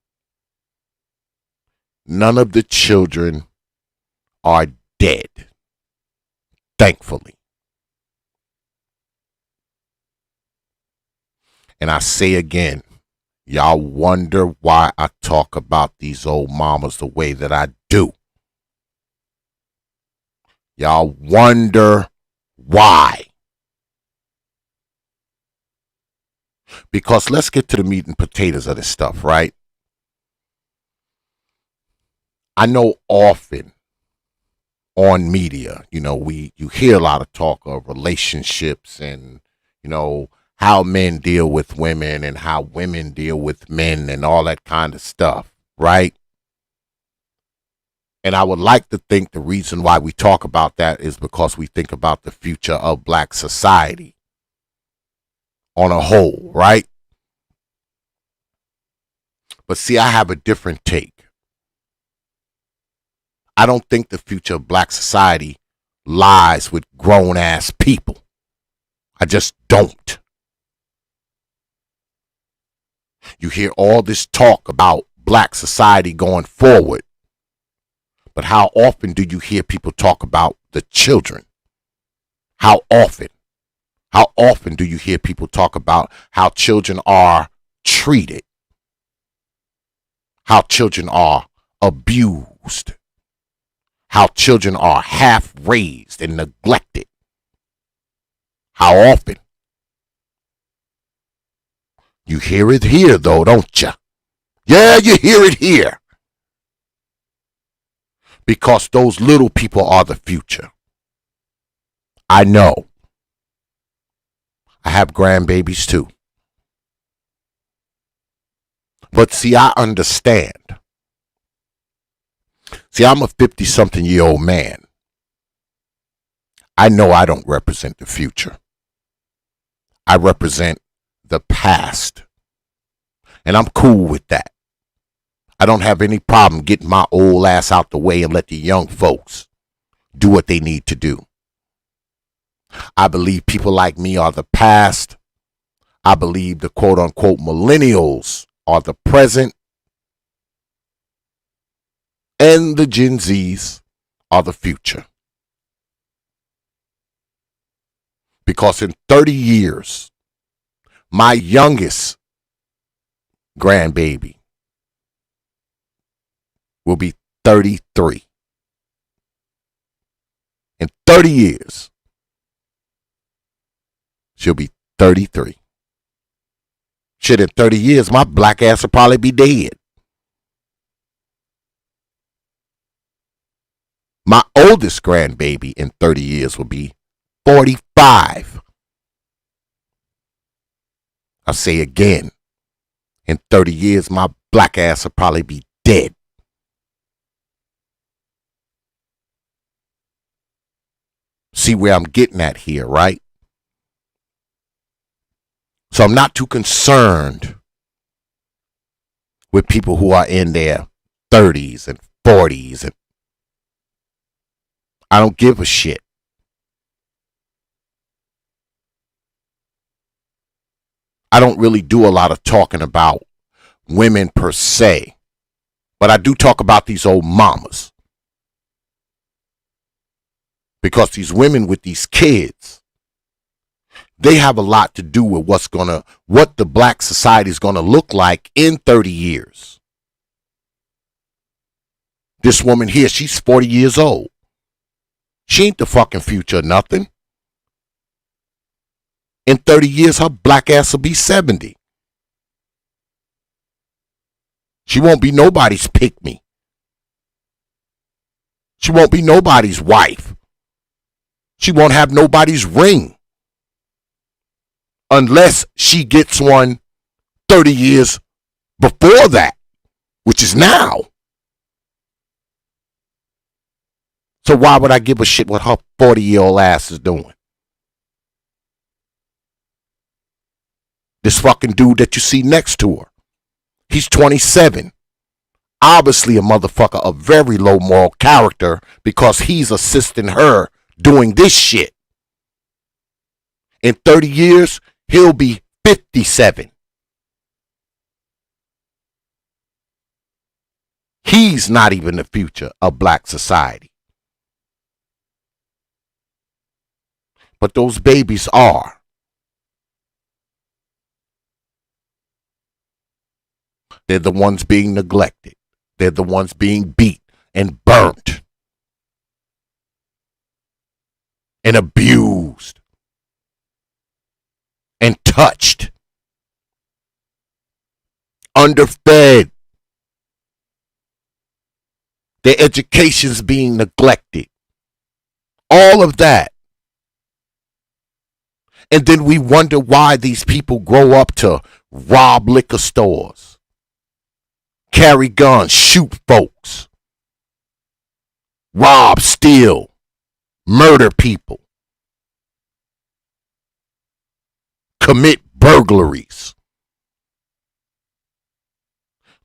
none of the children are dead. Thankfully. And I say again, y'all wonder why I talk about these old mamas the way that I do. Y'all wonder why. Because let's get to the meat and potatoes of this stuff, right? I know often on media, you know, you hear a lot of talk of relationships and, you know, how men deal with women and how women deal with men and all that kind of stuff, right? And I would like to think the reason why we talk about that is because we think about the future of black society on a whole, right? But see, I have a different take. I don't think the future of black society lies with grown-ass people. I just don't. You hear all this talk about black society going forward, but how often do you hear people talk about the children? How often? How often do you hear people talk about how children are treated? How children are abused? How children are half raised and neglected? How often? You hear it here, though, don't you? Yeah, you hear it here. Because those little people are the future. I know. I have grandbabies too. But see, I understand. See, I'm a 50-something-year-old man. I know I don't represent the future. I represent the past. And I'm cool with that. I don't have any problem getting my old ass out the way and let the young folks do what they need to do. I believe people like me are the past. I believe the quote-unquote millennials are the present. And the Gen Zs are the future. Because in 30 years, my youngest grandbaby will be 33. In 30 years, she'll be 33. Shit, in 30 years, my black ass will probably be dead. My oldest grandbaby in 30 years will be 45. I'll say again, in 30 years, my black ass will probably be dead. See where I'm getting at here, right? So I'm not too concerned with people who are in their 30s and 40s. And I don't give a shit. I don't really do a lot of talking about women per se, but I do talk about these old mamas. Because these women with these kids, they have a lot to do with what the black society is gonna look like in 30 years. This woman here, she's 40 years old. She ain't the fucking future of nothing. In 30 years, her black ass will be 70. She won't be nobody's pick-me. She won't be nobody's wife. She won't have nobody's ring. Unless she gets one 30 years before that, which is now. So why would I give a shit what her 40-year-old ass is doing? This fucking dude that you see next to her. He's 27. Obviously a motherfucker of very low moral character because he's assisting her doing this shit. In 30 years, he'll be 57. He's not even the future of black society. But those babies are. They're the ones being neglected. They're the ones being beat and burnt and abused and touched, underfed. Their education's being neglected. All of that. And then we wonder why these people grow up to rob liquor stores, carry guns, shoot folks, rob, steal, murder people, commit burglaries.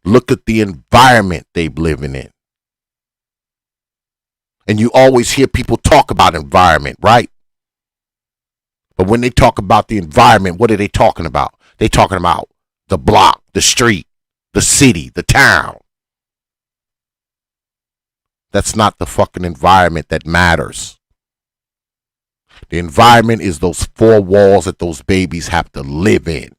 Look at the environment they're living in. And you always hear people talk about environment, right? But when they talk about the environment, what are they talking about? They're talking about the block, the street, the city, the town. That's not the fucking environment that matters. The environment is those four walls that those babies have to live in.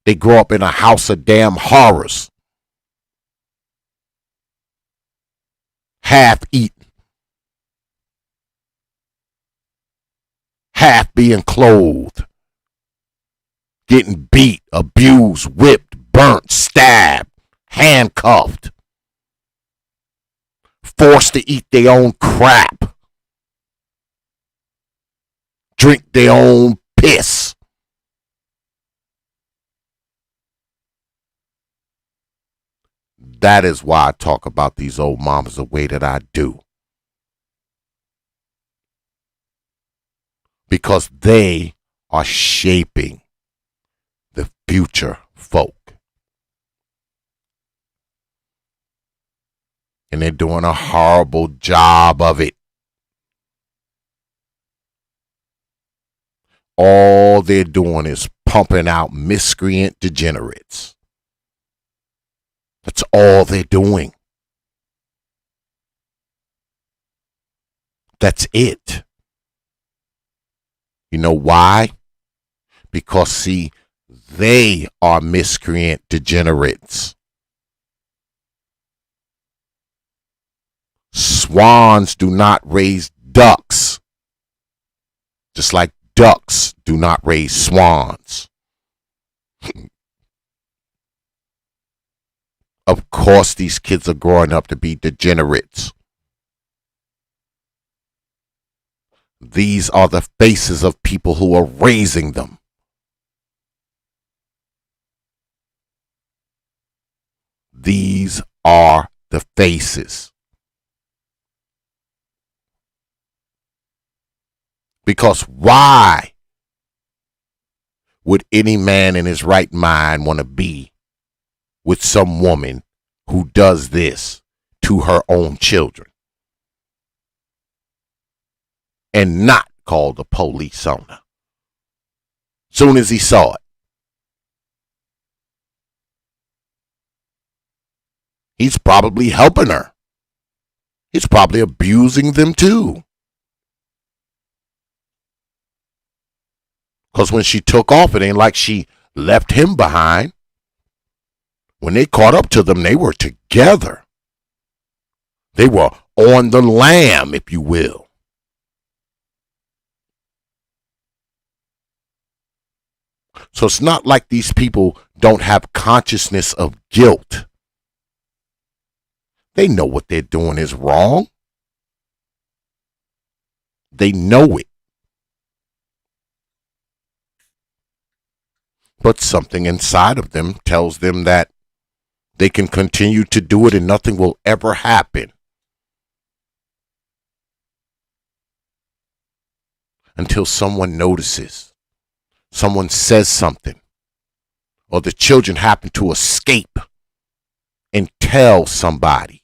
They grow up in a house of damn horrors. Half eaten. Half being clothed. Getting beat, abused, whipped, burnt, stabbed, handcuffed. Forced to eat their own crap. Drink their own piss. That is why I talk about these old mamas the way that I do. Because they are shaping the future folk. And they're doing a horrible job of it. All they're doing is pumping out miscreant degenerates. That's all they're doing. That's it. You know why? Because, see, they are miscreant degenerates. Swans do not raise ducks, just like ducks do not raise swans. Of course, these kids are growing up to be degenerates. These are the faces of people who are raising them. These are the faces. Because why would any man in his right mind want to be with some woman who does this to her own children and not call the police on her? Soon as he saw it, he's probably helping her. He's probably abusing them too. Because when she took off, it ain't like she left him behind. When they caught up to them, they were together. They were on the lam, if you will. So it's not like these people don't have consciousness of guilt. They know what they're doing is wrong. They know it. But something inside of them tells them that they can continue to do it and nothing will ever happen. until someone notices, someone says something, or the children happen to escape and tell somebody.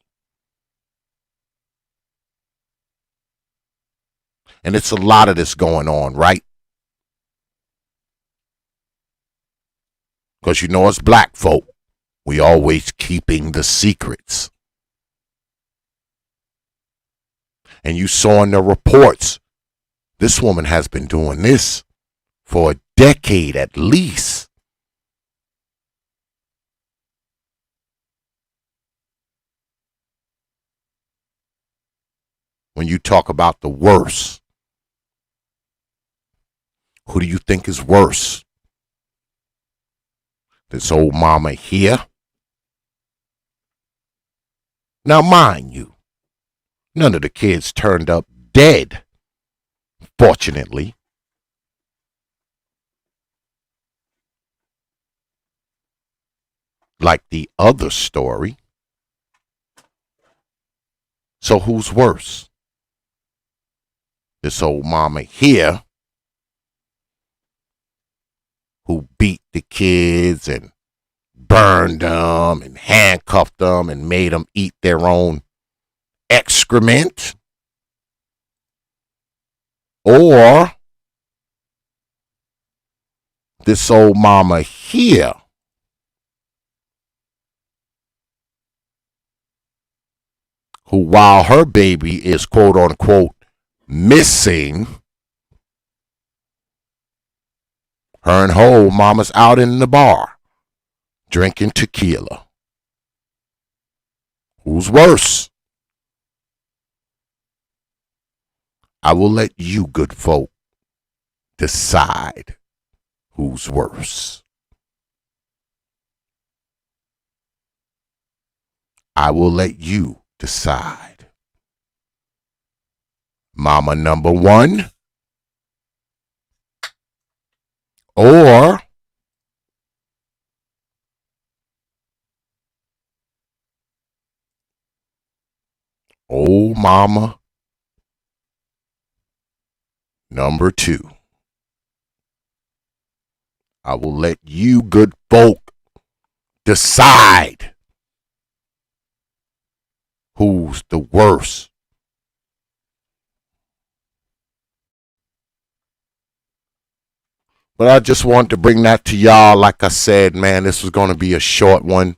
And it's a lot of this going on, right? Because you know us black folk, we always keeping the secrets. And you saw in the reports, this woman has been doing this for a decade at least. When you talk about the worst, who do you think is worse? This old mama here? Now, mind you, none of the kids turned up dead, fortunately. Like the other story. So who's worse? This old mama here, who beat the kids and burned them and handcuffed them and made them eat their own excrement? Or this old mama here, who, while her baby is quote unquote missing, her and her old mama's out in the bar drinking tequila. Who's worse? I will let you good folk decide who's worse. I will let you decide. Mama number one or old mama number two. I will let you good folk decide who's the worst. But I just wanted to bring that to y'all. Like I said, man, this was going to be a short one.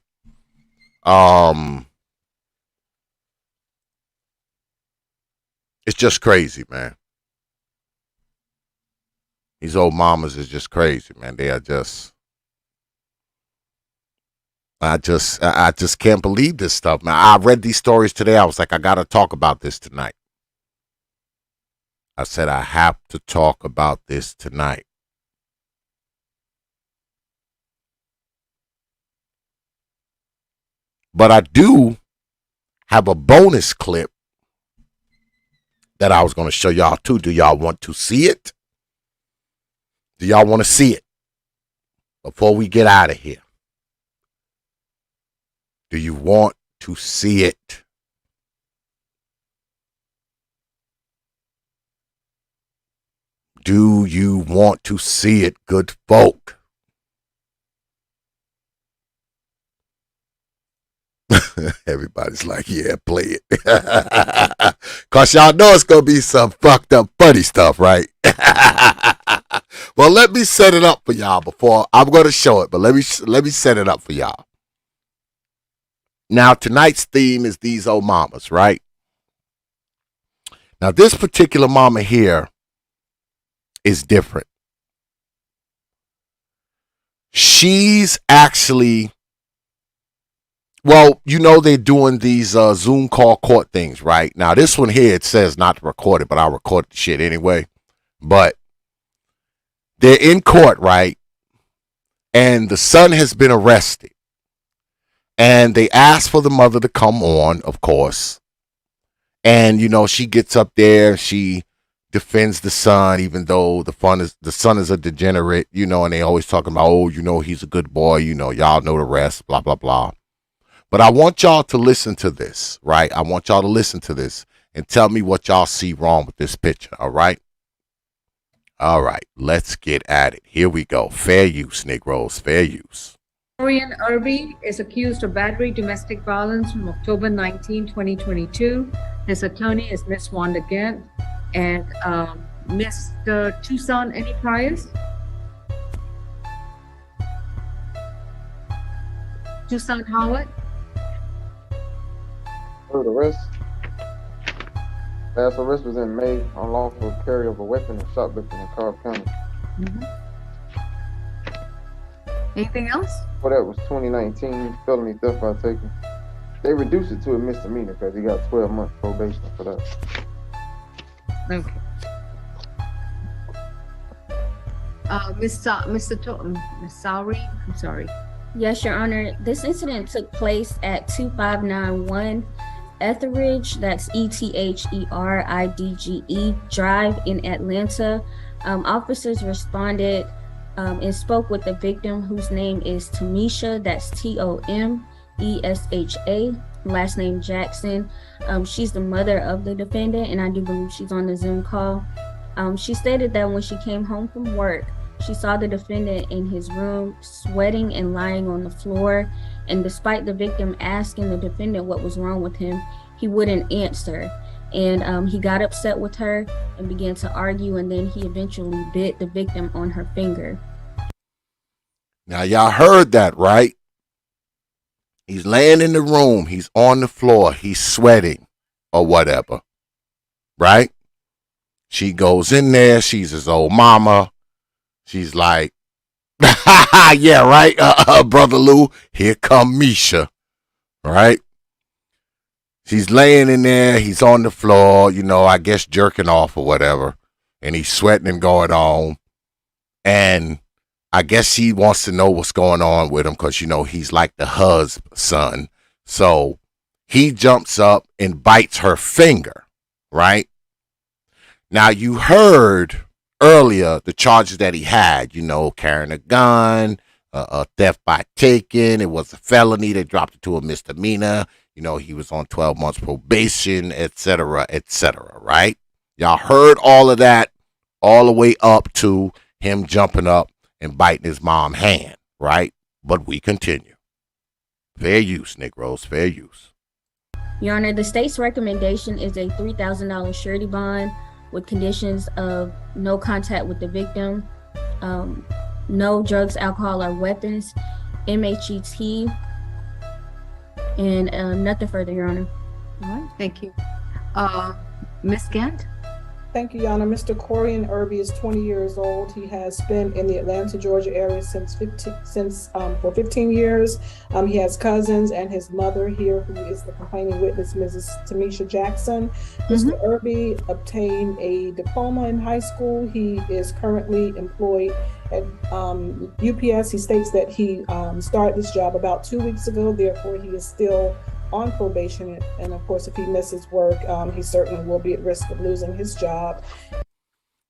It's just crazy, man. These old mamas is just crazy, man. They are just, I just can't believe this stuff, man. I read these stories today. I was like, I got to talk about this tonight. I said, I have to talk about this tonight. But I do have a bonus clip that I was going to show y'all too. Do y'all want to see it? Do y'all want to see it before we get out of here? Do you want to see it? Do you want to see it, good folk? Everybody's like, yeah, play it. Because y'all know it's going to be some fucked up funny stuff, right? Well, let me set it up for y'all before I'm going to show it, but let me set it up for y'all. Now, tonight's theme is these old mamas, right? Now, this particular mama here is different. She's actually, well, you know they're doing these Zoom call court things, right? Now, this one here, it says not to record it, but I'll record the shit anyway. But they're in court, right? And the son has been arrested. And they asked for the mother to come on, of course. And, you know, she gets up there, she defends the son, even though the son is a degenerate, you know, and they always talking about, oh, you know, he's a good boy, you know, y'all know the rest, blah, blah, blah. But I want y'all to listen to this, right? I want y'all to listen to this and tell me what y'all see wrong with this picture, all right? All right, let's get at it. Here we go. Fair use, Negroes. Fair use. Orion Irby is accused of battery domestic violence from October 19, 2022. His attorney is Miss Wanda Gant and Mr. Tucson. Any priors? Tucson Howard? The arrest. Last arrest was in May on lawful carry of a weapon and shoplifting in Cobb County. Anything else? For that was 2019 felony theft by taking. They reduced it to a misdemeanor because he got 12 months probation for that. Okay. Miss Sari, I'm sorry. Yes, Your Honor. This incident took place at 2591 Etheridge, that's ETHERIDGE Drive in Atlanta. Officers responded and spoke with the victim, whose name is Tamisha, that's TOMESHA, last name Jackson. She's the mother of the defendant, and I do believe she's on the Zoom call. She stated that when she came home from work, she saw the defendant in his room sweating and lying on the floor, and despite the victim asking the defendant what was wrong with him, he wouldn't answer. And he got upset with her and began to argue, and then he eventually bit the victim on her finger. Now, y'all heard that, right? He's laying in the room. He's on the floor. He's sweating or whatever, right? She goes in there. She's his old mama. She's like, yeah, right, Brother Lou, here come Misha, right? She's laying in there. He's on the floor, you know, I guess jerking off or whatever. And he's sweating and going on. And I guess she wants to know what's going on with him because, you know, he's like the husband. So he jumps up and bites her finger, right? Now, you heard earlier the charges that he had, you know, carrying a gun, theft by taking. It was a felony. They dropped it to a misdemeanor. You know, he was on 12 months probation, etc., right? Y'all heard all of that all the way up to him jumping up and biting his mom's hand, right? But we continue. Fair use, Negroes, fair use. Your Honor, the state's recommendation is a $3,000 surety bond with conditions of no contact with the victim, no drugs, alcohol, or weapons, MHET, and nothing further, Your Honor. All right, thank you. Ms. Gant? Thank you, Your Honor. Mr. Corian Irby is 20 years old. He has been in the Atlanta, Georgia area for 15 years. He has cousins and his mother here, who is the complaining witness, Mrs. Tamisha Jackson. Mr. Irby obtained a diploma in high school. He is currently employed at UPS. He states that he started this job about 2 weeks ago. Therefore, he is still on probation, and of course, if he misses work, he certainly will be at risk of losing his job.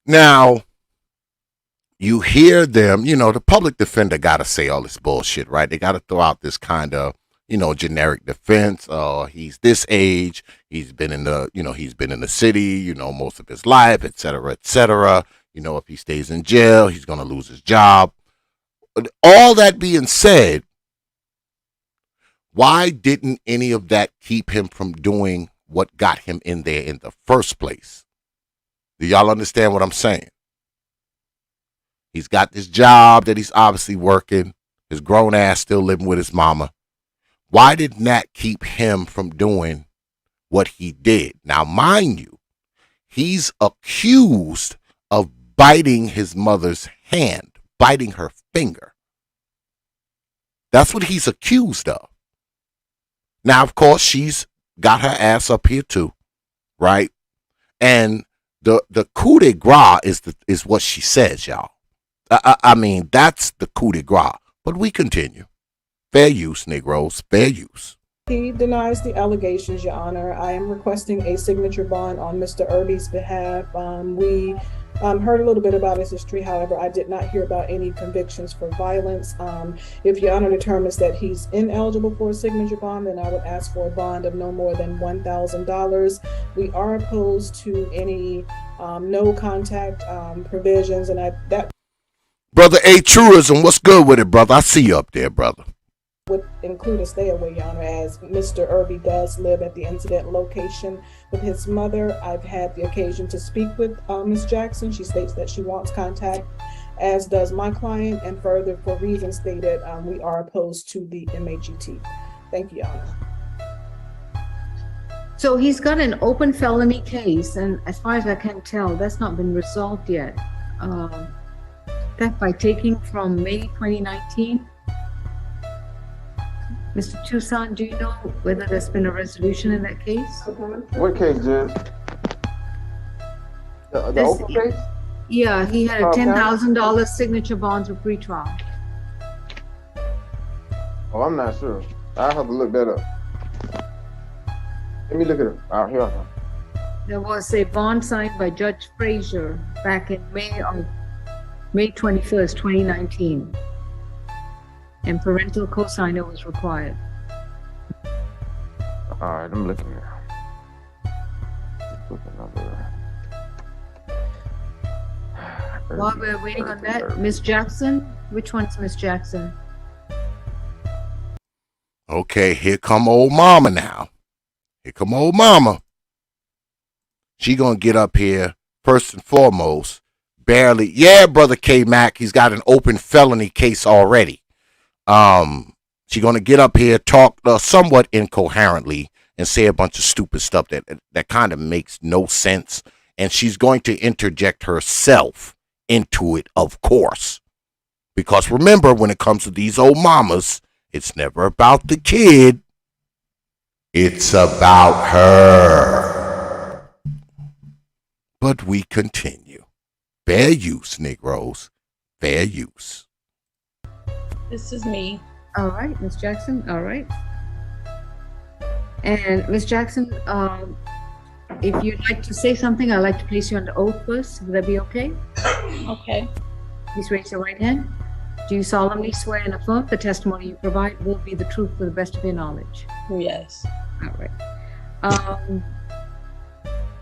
Now, you hear them, you know, the public defender got to say all this bullshit, right? They got to throw out this kind of, you know, generic defense. He's this age, he's been in the, you know, he's been in the city, you know, most of his life, etc., etc. You know, if he stays in jail, he's going to lose his job. But all that being said, why didn't any of that keep him from doing what got him in there in the first place? Do y'all understand what I'm saying? He's got this job that he's obviously working. His grown ass still living with his mama. Why didn't that keep him from doing what he did? Now, mind you, he's accused of biting his mother's hand, biting her finger. That's what he's accused of. Now, of course, she's got her ass up here too, right? And the coup de grace is what she says, y'all. I mean, that's the coup de grace. But we continue. Fair use, Negroes, fair use. He denies the allegations, Your Honor. I am requesting a signature bond on Mr. Irby's behalf. We Heard a little bit about his history. However, I did not hear about any convictions for violence. If Your Honor determines that he's ineligible for a signature bond, then I would ask for a bond of no more than $1,000. We are opposed to any no contact provisions, and that Brother A Truism, what's good with it, brother? I see you up there, brother. would include a stay away, Your Honor, as Mr. Irby does live at the incident location with his mother. I've had the occasion to speak with Ms. Jackson. She states that she wants contact, as does my client, and further, for reasons stated, we are opposed to the MAGT. Thank you, Your Honor. So he's got an open felony case, and as far as I can tell, that's not been resolved yet. Theft by taking from May 2019. Mr. Tucson, do you know whether there's been a resolution in that case? What case, Judge? The open case? Yeah, he had a $10,000 signature bond for pretrial. Oh, I'm not sure. I'll have to look that up. Let me look it up. Out here. There was a bond signed by Judge Frazier back in May 21st, 2019. And parental cosigner was required. All right, I'm looking now. While we're waiting on that, Miss Jackson, which one's Miss Jackson? Okay, here come old mama now. Here come old mama. She gonna get up here first and foremost. Barely, yeah, brother K-Mac, he's got an open felony case already. She's gonna get up here, talk somewhat incoherently, and say a bunch of stupid stuff that kind of makes no sense. And she's going to interject herself into it, of course. Because remember, when it comes to these old mamas, it's never about the kid. It's about her. But we continue. Fair use, Negroes. Fair use. This is me. All right, Miss Jackson. All right. And Miss Jackson, if you'd like to say something, I'd like to place you on the oath first. Would that be okay? Okay. Please raise your right hand. Do you solemnly swear and affirm the testimony you provide will be the truth to the best of your knowledge? Yes. All right.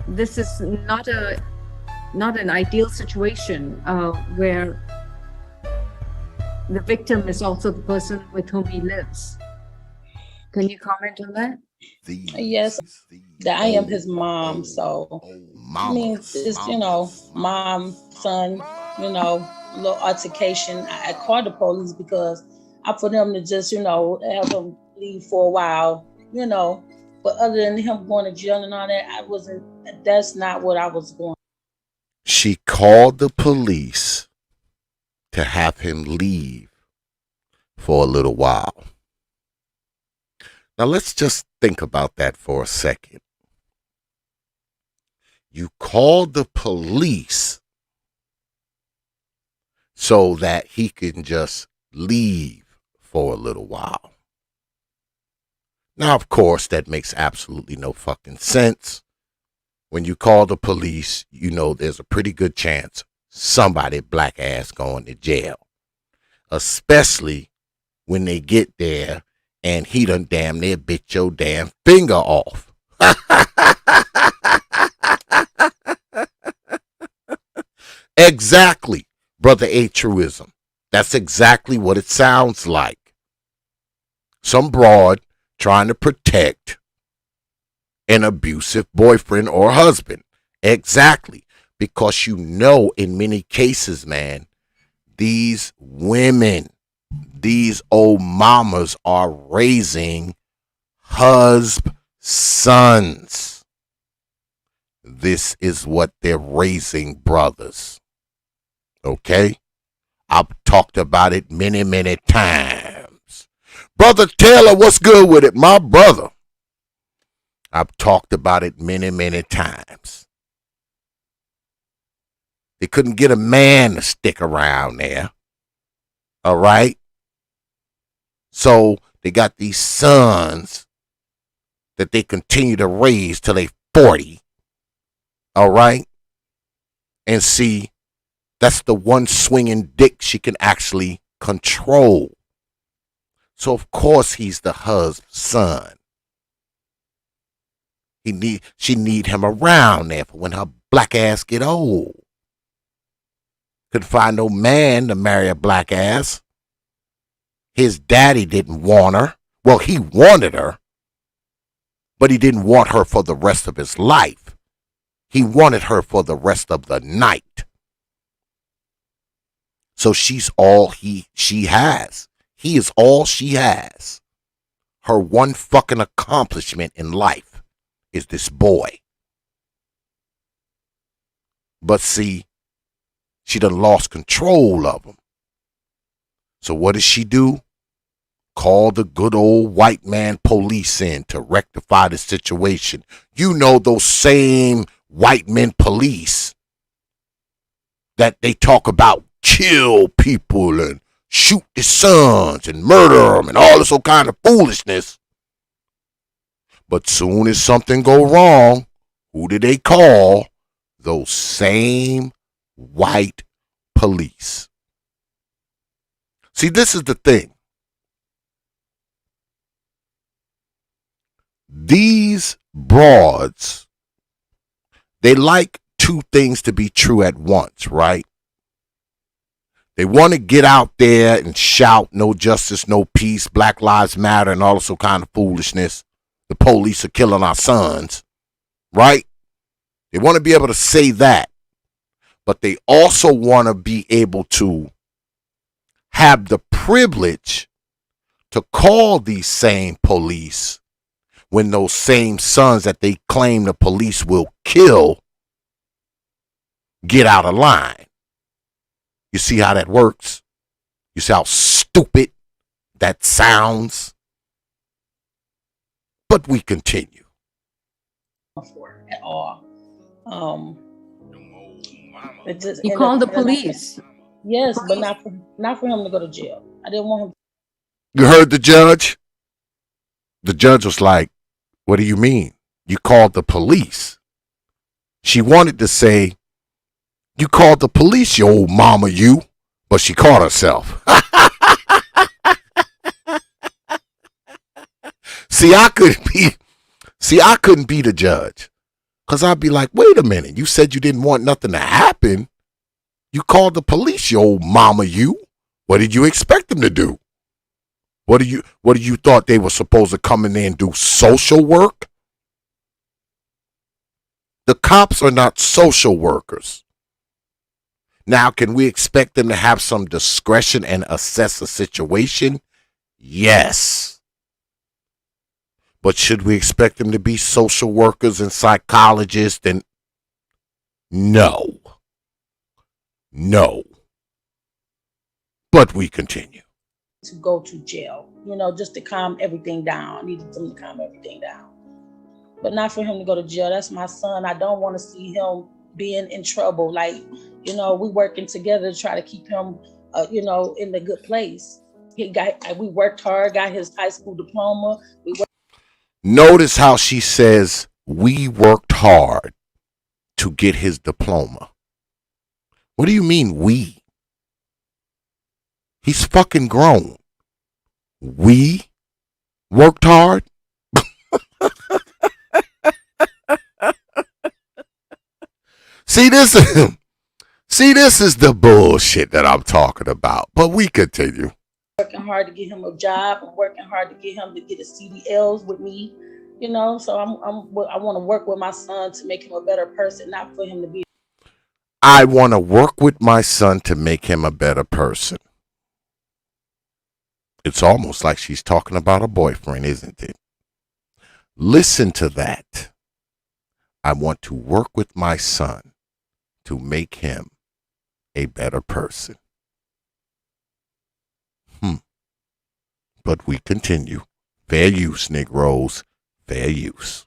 This is not an ideal situation where the victim is also the person with whom he lives. Can you comment on that? Yes, that I am his mom, so I mean, it's, mom, son, a little altercation. I called the police because for them to just, have him leave for a while, but other than him going to jail and all that, that's not what I was going. She called the police to have him leave for a little while. Now let's just think about that for a second. You called the police so that he can just leave for a little while. Now, of course, that makes absolutely no fucking sense. When you call the police, there's a pretty good chance somebody black ass going to jail. Especially when they get there and he done damn near bit your damn finger off. Exactly, brother A Truism. That's exactly what it sounds like. Some broad trying to protect an abusive boyfriend or husband. Exactly. Because in many cases, man, these women, these old mamas are raising sons. This is what they're raising, brothers. Okay? I've talked about it many, many times. Brother Taylor, what's good with it, my brother? I've talked about it many, many times. They couldn't get a man to stick around there. All right? So they got these sons that they continue to raise till they 40. All right? And see, that's the one swinging dick she can actually control. So of course he's the husband's son. She need him around there for when her black ass get old. Couldn't find no man to marry a black ass. His daddy didn't want her. Well, he wanted her, but he didn't want her for the rest of his life. He wanted her for the rest of the night. So she's all she has. He is all she has. Her one fucking accomplishment in life is this boy. But see, she done lost control of him. So what does she do? Call the good old white man police in to rectify the situation. You know, those same white men police that they talk about kill people and shoot their sons and murder them and all this old kind of foolishness. But soon as something go wrong, who do they call? Those same white police. See, this is the thing. These broads, they like two things to be true at once, right? They want to get out there and shout, no justice, no peace, Black Lives Matter, and all this kind of foolishness. The police are killing our sons, right? They want to be able to say that. But they also want to be able to have the privilege to call these same police when those same sons that they claim the police will kill get out of line. You see how that works? You see how stupid that sounds? But we continue. At all. You called the police. Yes, but not for him to go to jail. I didn't want him. You heard the judge? The judge was like, what do you mean? You called the police. She wanted to say, you called the police, you old mama, you. But she caught herself. See, I couldn't be the judge. Because I'd be like, wait a minute. You said you didn't want nothing to happen. You called the police, you old mama, you. What did you expect them to do? What do you thought they were supposed to come in there and do social work? The cops are not social workers. Now, can we expect them to have some discretion and assess a situation? Yes. But should we expect them to be social workers and psychologists? And no. No. But we continue. To go to jail, just to calm everything down. I needed them to calm everything down. But not for him to go to jail. That's my son. I don't want to see him being in trouble. Like, we working together to try to keep him, in the good place. We worked hard, got his high school diploma. Notice how she says, we worked hard to get his diploma. What do you mean, we? He's fucking grown. We worked hard? See, this is the bullshit that I'm talking about. But we continue. Working hard to get him a job. I'm working hard to get him to get his CDLs with me. So I want to work with my son to make him a better person, not for him to be. I want to work with my son to make him a better person. It's almost like she's talking about a boyfriend, isn't it? Listen to that. I want to work with my son to make him a better person. But we continue. Fair use, Negroes. Fair use.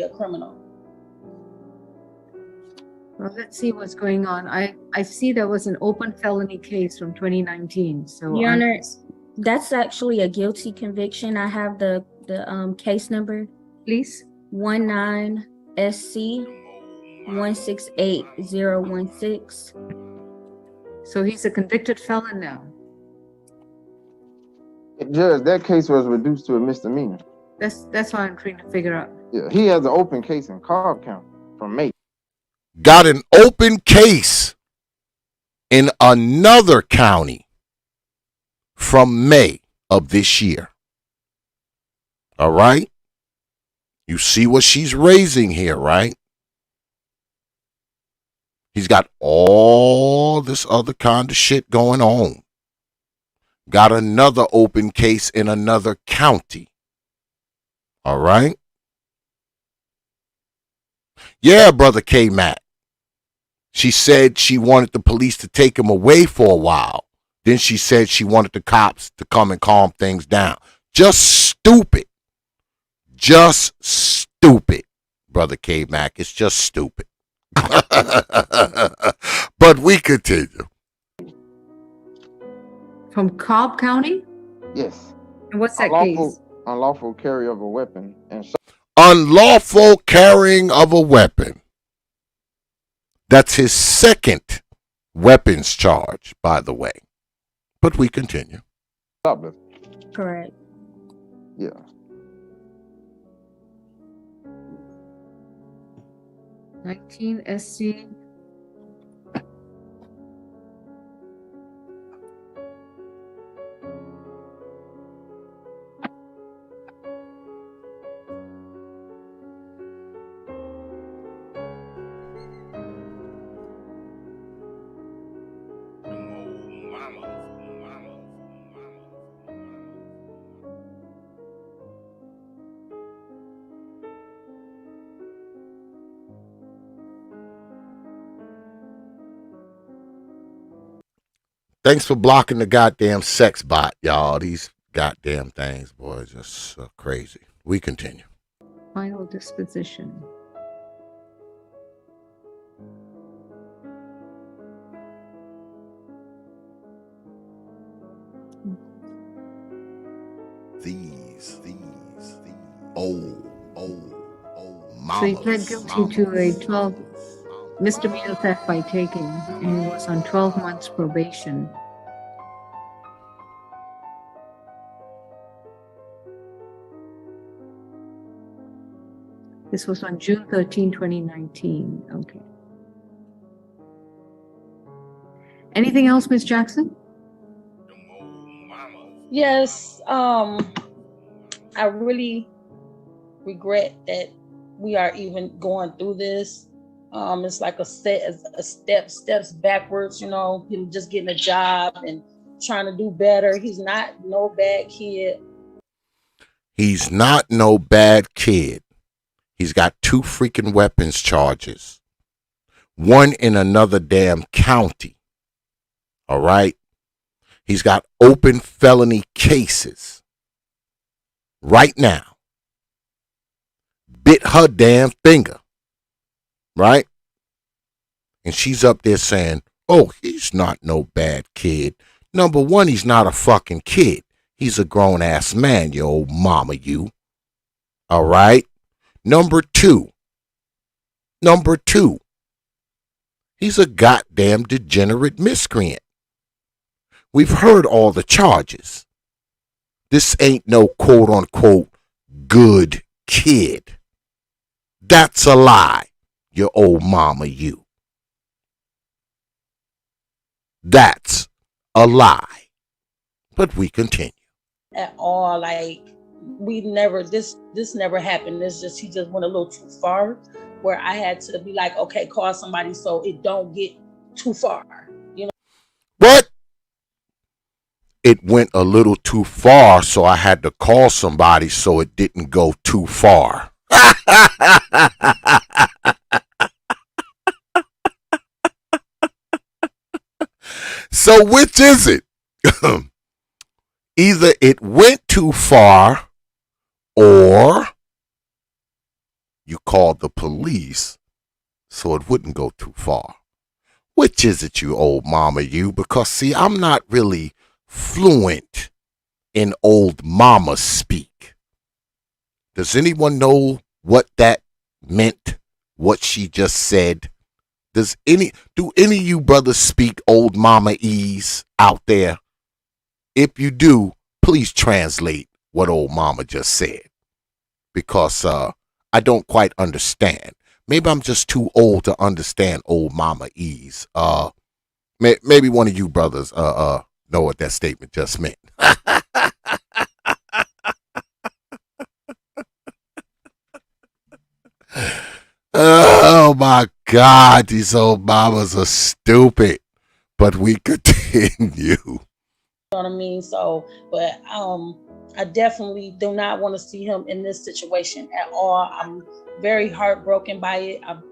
A criminal. Well, let's see what's going on. I see there was an open felony case from 2019. So Your Honor, that's actually a guilty conviction. I have the case number. Please. 19 SC 168016. So he's a convicted felon now. Judge, that case was reduced to a misdemeanor. That's what I'm trying to figure out. Yeah, he has an open case in Cobb County from May. Got an open case in another county from May of this year. All right? You see what she's raising here, right? He's got all this other kind of shit going on. Got another open case in another county. All right? Yeah, Brother K-Mac. She said she wanted the police to take him away for a while. Then she said she wanted the cops to come and calm things down. Just stupid. Just stupid, Brother K-Mac. It's just stupid. But we continue. From Cobb County? Yes. And what's that case? Unlawful carry of a weapon and Unlawful carrying of a weapon. That's his second weapons charge, by the way. But we continue. Correct. Yeah. SC. Thanks for blocking the goddamn sex bot, y'all. These goddamn things, boy, just crazy. We continue. Final disposition. These old mamas. So he pled guilty to a 12 misdemeanor theft by taking, and he was on 12 months probation. This was on June 13, 2019. Okay. Anything else, Ms. Jackson? Yes, I really regret that we are even going through this. It's like steps backwards, you know, him just getting a job and trying to do better. He's not no bad kid. He's not no bad kid. He's got 2 freaking weapons charges. One in another damn county. All right? He's got open felony cases. Right now. Bit her damn finger. Right? And she's up there saying, oh, he's not no bad kid. Number one, he's not a fucking kid. He's a grown-ass man, you old mama, you. All right? Number two, he's a goddamn degenerate miscreant. We've heard all the charges. This ain't no quote-unquote good kid. That's a lie, you old mama, you. That's a lie. But we continue. At all, like we never this never happened. It's just he just went a little too far where I had to be like, okay, call somebody so it don't get too far. You know what? It went a little too far, so I had to call somebody so it didn't go too far. So which is it? Either it went too far or you called the police so it wouldn't go too far. Which is it, you old mama, you? Because, see, I'm not really fluent in old mama speak. Does anyone know what that meant what she just said? Do any of you brothers speak old Mama E's out there? If you do, please translate what old Mama just said. Because I don't quite understand. Maybe I'm just too old to understand old Mama E's. Maybe one of you brothers know what that statement just meant. Oh my God, these old mamas are stupid. But we continue. You know what I mean? So, but I definitely do not want to see him in this situation at all. I'm very heartbroken by it. I've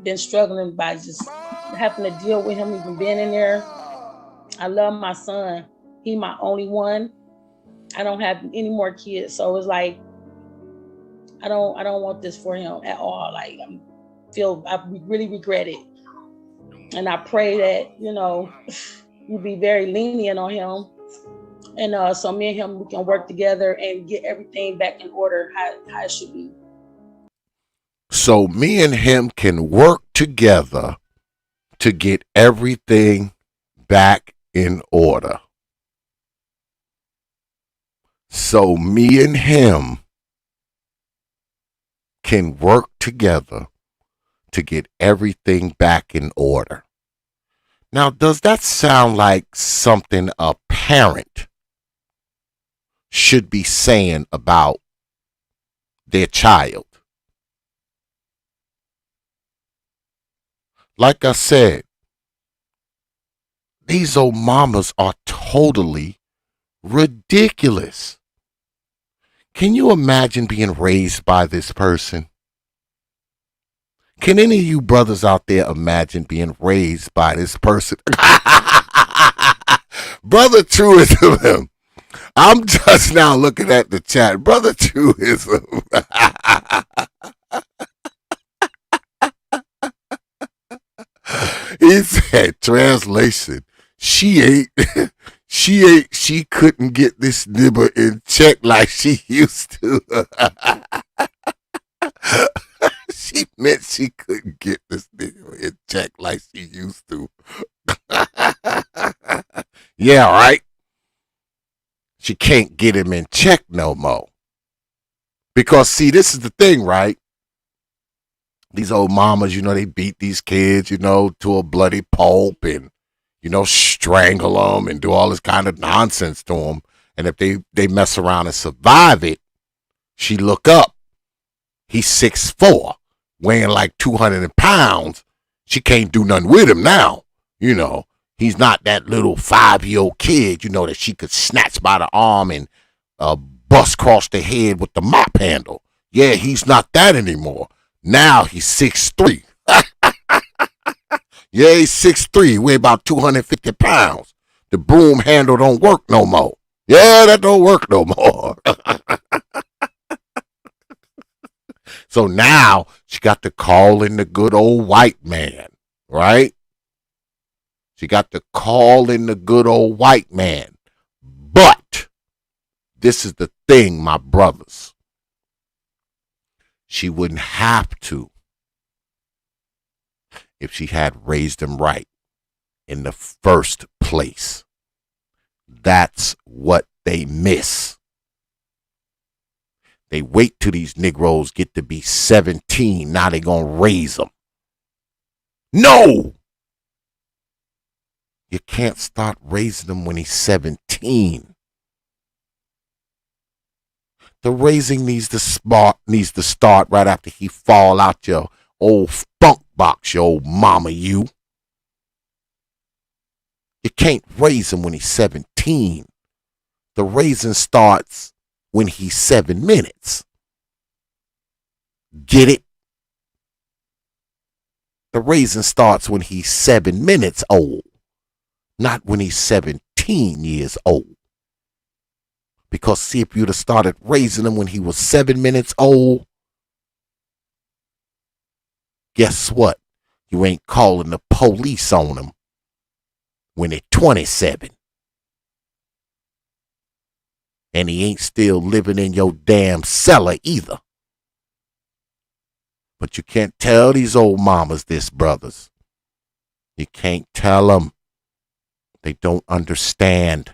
been struggling by just having to deal with him even being in there. I love my son. He's my only one. I don't have any more kids, so it's like I don't want this for him at all. Like I really regret it, and I pray that you be very lenient on him, and so me and him we can work together and get everything back in order how it should be. So me and him can work together to get everything back in order. So me and him can work together to get everything back in order. Now, does that sound like something a parent should be saying about their child? Like I said, these old mamas are totally ridiculous. Can you imagine being raised by this person? Can any of you brothers out there imagine being raised by this person? Brother Truism, I'm just now looking at the chat. Brother Truism. He said, translation, she couldn't get this nibber in check like she used to. She meant she couldn't get this nigga in check like she used to. Yeah, right? She can't get him in check no more. Because, see, this is the thing, right? These old mamas, they beat these kids, to a bloody pulp and, strangle them and do all this kind of nonsense to them. And if they mess around and survive it, she look up. He's 6'4", weighing like 200 pounds. She can't do nothing with him now. He's not that little 5-year-old kid, that she could snatch by the arm and bust across the head with the mop handle. Yeah, he's not that anymore. Now he's 6'3". Yeah, he's 6'3", weigh about 250 pounds. The broom handle don't work no more. Yeah, that don't work no more. So now she got to call in the good old white man, right? She got to call in the good old white man. But this is the thing, my brothers. She wouldn't have to if she had raised him right in the first place. That's what they miss. They wait till these Negroes get to be 17. Now they gonna raise them. No! You can't start raising them when he's 17. The raising needs to start right after he fall out your old funk box, your old mama you. You can't raise him when he's 17. The raising starts when he's 7 minutes. Get it? The raising starts when he's 7 minutes old, not when he's 17 years old. Because see, if you'd have started raising him when he was 7 minutes old, guess what? You ain't calling the police on him when they're 27. And he ain't still living in your damn cellar either. But you can't tell these old mamas this, brothers. You can't tell them. They don't understand.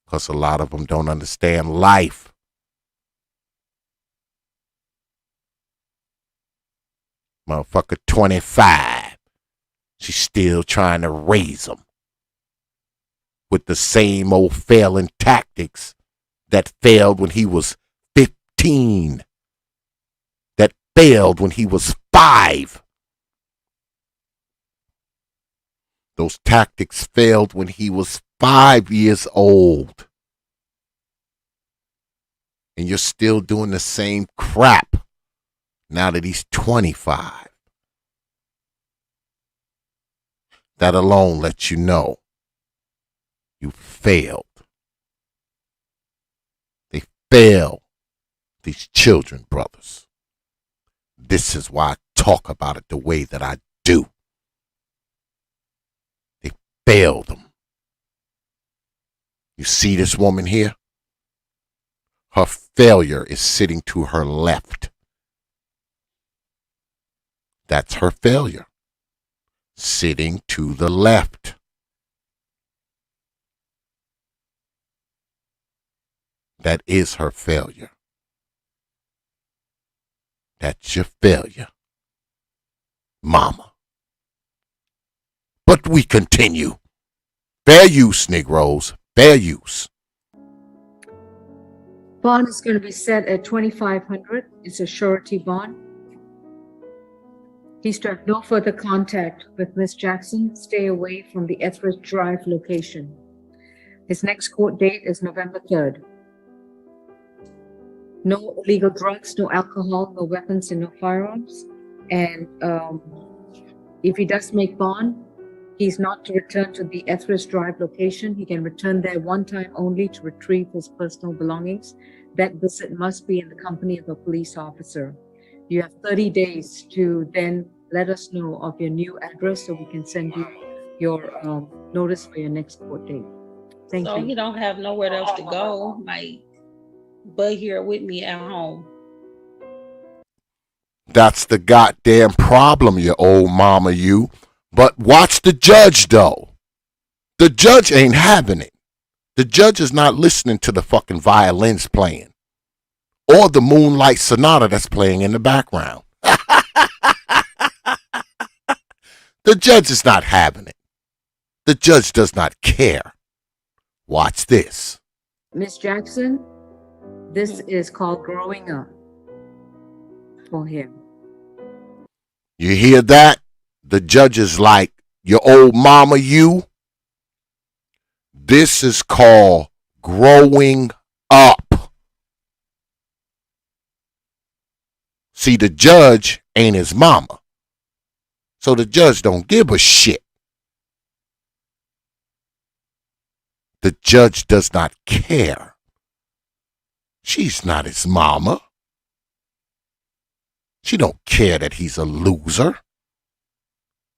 Because a lot of them don't understand life. Motherfucker 25. She's still trying to raise them. With the same old failing tactics that failed when he was 15. That failed when he was 5. Those tactics failed when he was 5 years old. And you're still doing the same crap now that he's 25. That alone lets you know you failed. They fail these children, brothers. This is why I talk about it the way that I do. They fail them. You see this woman here? Her failure is sitting to her left. That's her failure. Sitting to the left. That is her failure. That's your failure, mama. But we continue. Fair use, Negroes. Fair use. Bond is going to be set at $2,500. It's a surety bond. He's to have no further contact with Miss Jackson. Stay away from the Etheridge Drive location. His next court date is November 3rd. No illegal drugs, no alcohol, no weapons, and no firearms. And if he does make bond, he's not to return to the Etheridge Drive location. He can return there one time only to retrieve his personal belongings. That visit must be in the company of a police officer. You have 30 days to then let us know of your new address so we can send you your notice for your next court date. Thank you. So he don't have nowhere else to go, like, but here with me at home. That's the goddamn problem, you old mama, you. But watch the judge, though. The judge ain't having it. The judge is not listening to the fucking violins playing. Or the Moonlight Sonata that's playing in the background. The judge is not having it. The judge does not care. Watch this. Miss Jackson, this is called growing up for him. You hear that? The judge is like, your old mama, you. This is called growing up. See, the judge ain't his mama. So the judge don't give a shit. The judge does not care. She's not his mama. She don't care that he's a loser.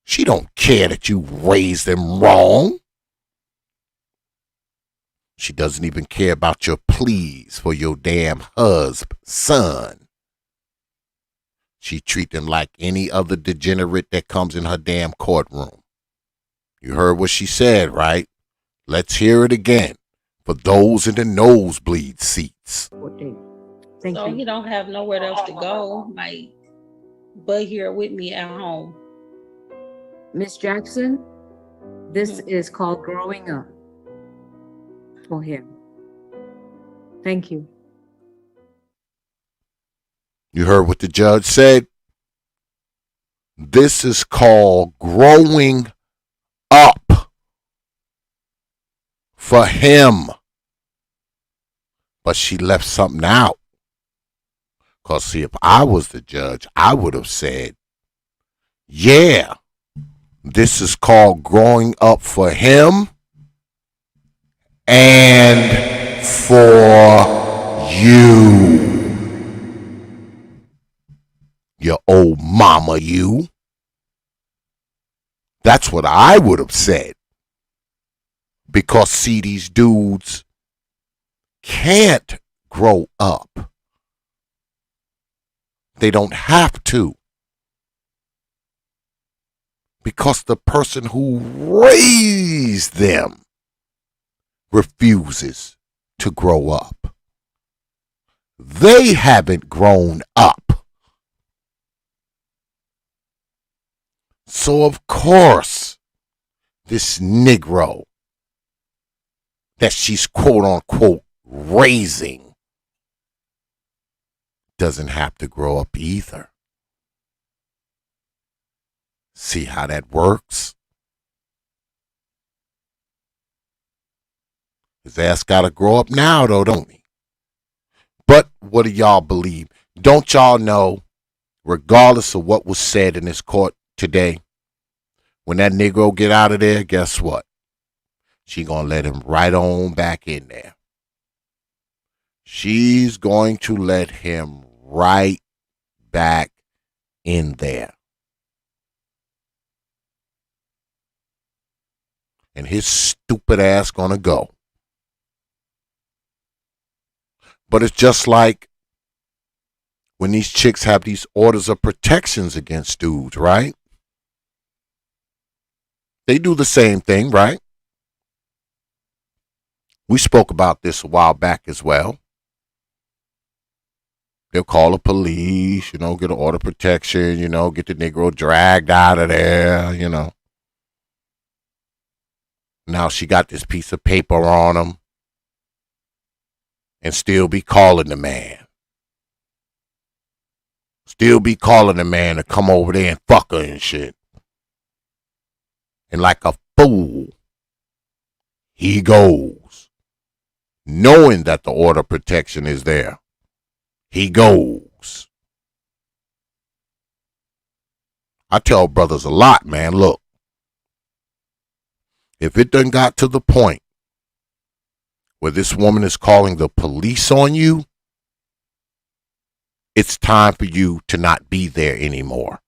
She don't care that you raised him wrong. She doesn't even care about your pleas for your damn son. She treats him like any other degenerate that comes in her damn courtroom. You heard what she said, right? Let's hear it again for those in the nosebleed seats. Thank so you. He don't have nowhere else to go, like, but here with me at home. Miss Jackson, this is called growing up for him. Thank you. You heard what the judge said? This is called growing up for him. But she left something out. Because, see, if I was the judge, I would have said, yeah, this is called growing up for him and for you. Your old mama, you. That's what I would have said. Because, see, these dudes can't grow up. They don't have to. Because the person who raised them refuses to grow up. They haven't grown up. So of course, this Negro that she's quote unquote raising doesn't have to grow up either. See how that works? His ass gotta grow up now though, don't he? But what do y'all believe? Don't y'all know, regardless of what was said in this court today, when that Negro get out of there, guess what? She gonna let him right on back in there. She's going to let him right back in there. And his stupid ass gonna go. But it's just like when these chicks have these orders of protections against dudes, right? They do the same thing, right? We spoke about this a while back as well. They'll call the police, get an order of protection, get the Negro dragged out of there, Now she got this piece of paper on him and still be calling the man. Still be calling the man to come over there and fuck her and shit. And like a fool, he goes, knowing that the order of protection is there. He goes. I tell brothers a lot, man, look. If it done got to the point where this woman is calling the police on you, it's time for you to not be there anymore.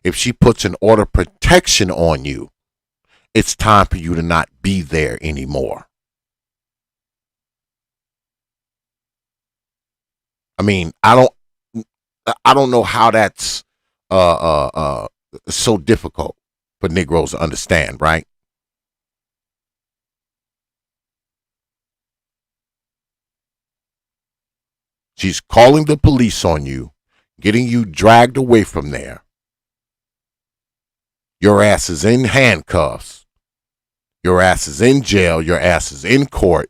If she puts an order of protection on you, it's time for you to not be there anymore. I mean, I don't know how that's so difficult for Negroes to understand, right? She's calling the police on you, getting you dragged away from there. Your ass is in handcuffs. Your ass is in jail. Your ass is in court.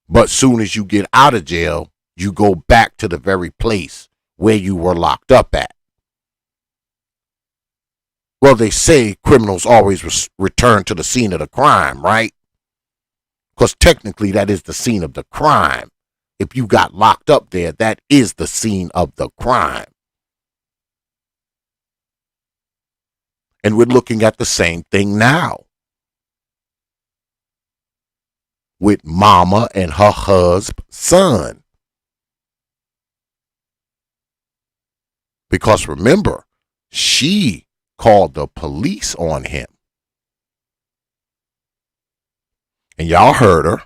But soon as you get out of jail, you go back to the very place where you were locked up at. Well, they say criminals always return to the scene of the crime, right? Because technically that is the scene of the crime. If you got locked up there, that is the scene of the crime. And we're looking at the same thing now with MaMa and her husband's son. Because remember, she called the police on him. And y'all heard her.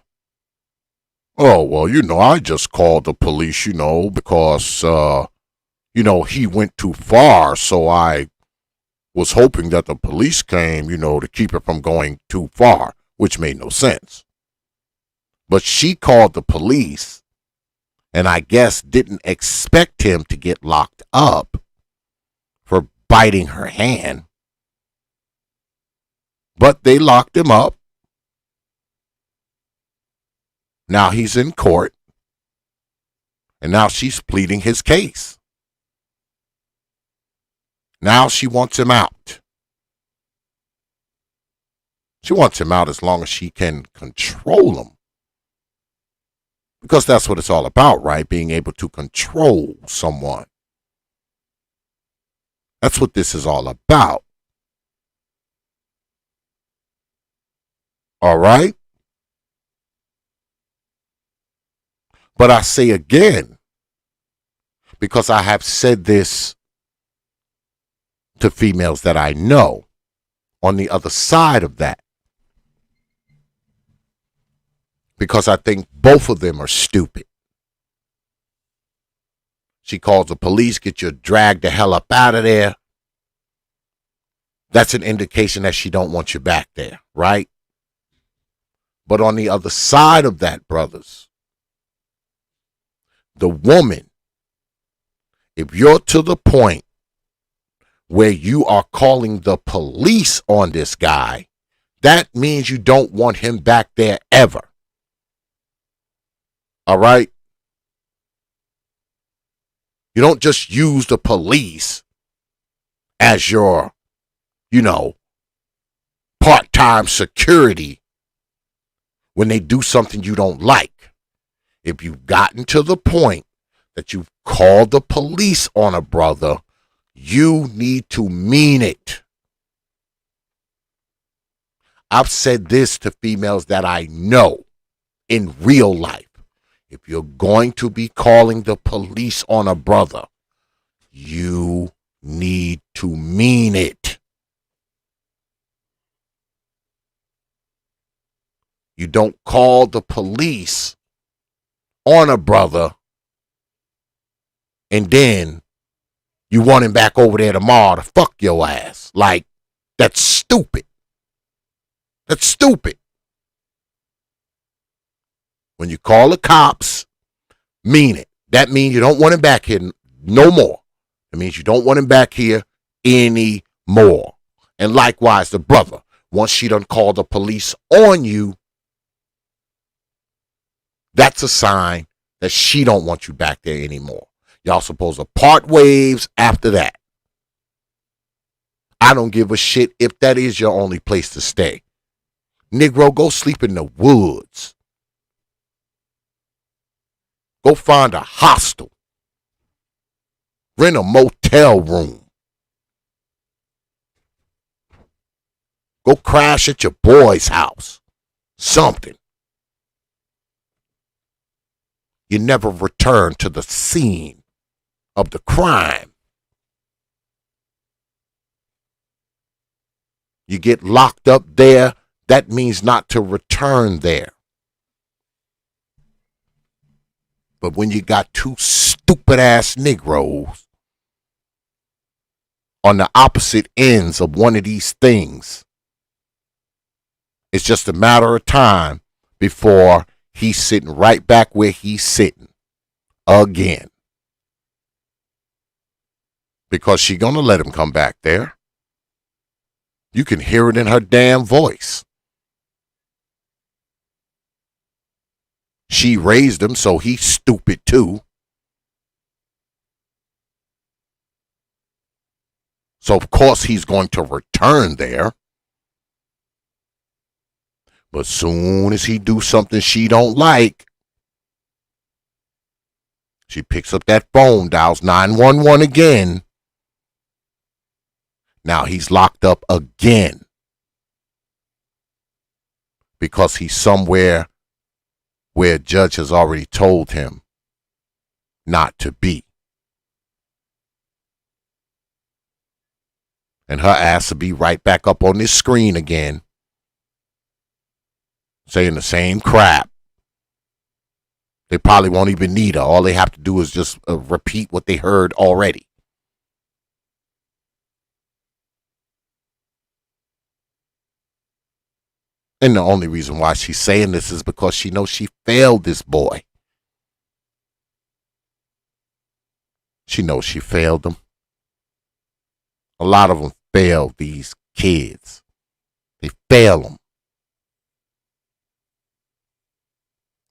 Oh, well, I just called the police, because, he went too far. So I was hoping that the police came, to keep it from going too far, which made no sense. But she called the police and I guess didn't expect him to get locked up for biting her hand. But they locked him up. Now he's in court. And now she's pleading his case. Now she wants him out. She wants him out as long as she can control him. Because that's what it's all about, right? Being able to control someone. That's what this is all about. All right? But I say again, because I have said this to females that I know on the other side of that, because I think both of them are stupid. She calls the police, get you dragged the hell up out of there. That's an indication that she don't want you back there, right? But on the other side of that, brothers, the woman, if you're to the point where you are calling the police on this guy, that means you don't want him back there ever. All right? You don't just use the police as your, part-time security when they do something you don't like. If you've gotten to the point that you've called the police on a brother, you need to mean it. I've said this to females that I know in real life. If you're going to be calling the police on a brother, you need to mean it. You don't call the police on a brother and then you want him back over there tomorrow to fuck your ass. Like, that's stupid. That's stupid. When you call the cops, mean it. That means you don't want him back here no more. It means you don't want him back here anymore. And likewise, the brother, once she done called the police on you, that's a sign that she don't want you back there anymore. Y'all supposed to part ways after that. I don't give a shit if that is your only place to stay. Negro, go sleep in the woods. Go find a hostel. Rent a motel room. Go crash at your boy's house. Something. You never return to the scene of the crime. You get locked up there, that means not to return there. But when you got two stupid ass Negroes on the opposite ends of one of these things, it's just a matter of time before he's sitting right back where he's sitting again. Because she's going to let him come back there. You can hear it in her damn voice. She raised him, so he's stupid too. So of course he's going to return there. But soon as he do something she don't like, she picks up that phone, dials 911 again. Now he's locked up again. Because he's somewhere where a judge has already told him not to be. And her ass will be right back up on this screen again, saying the same crap. They probably won't even need her. All they have to do is just repeat what they heard already. And the only reason why she's saying this is because she knows she failed this boy. She knows she failed them. A lot of them fail these kids. They fail them.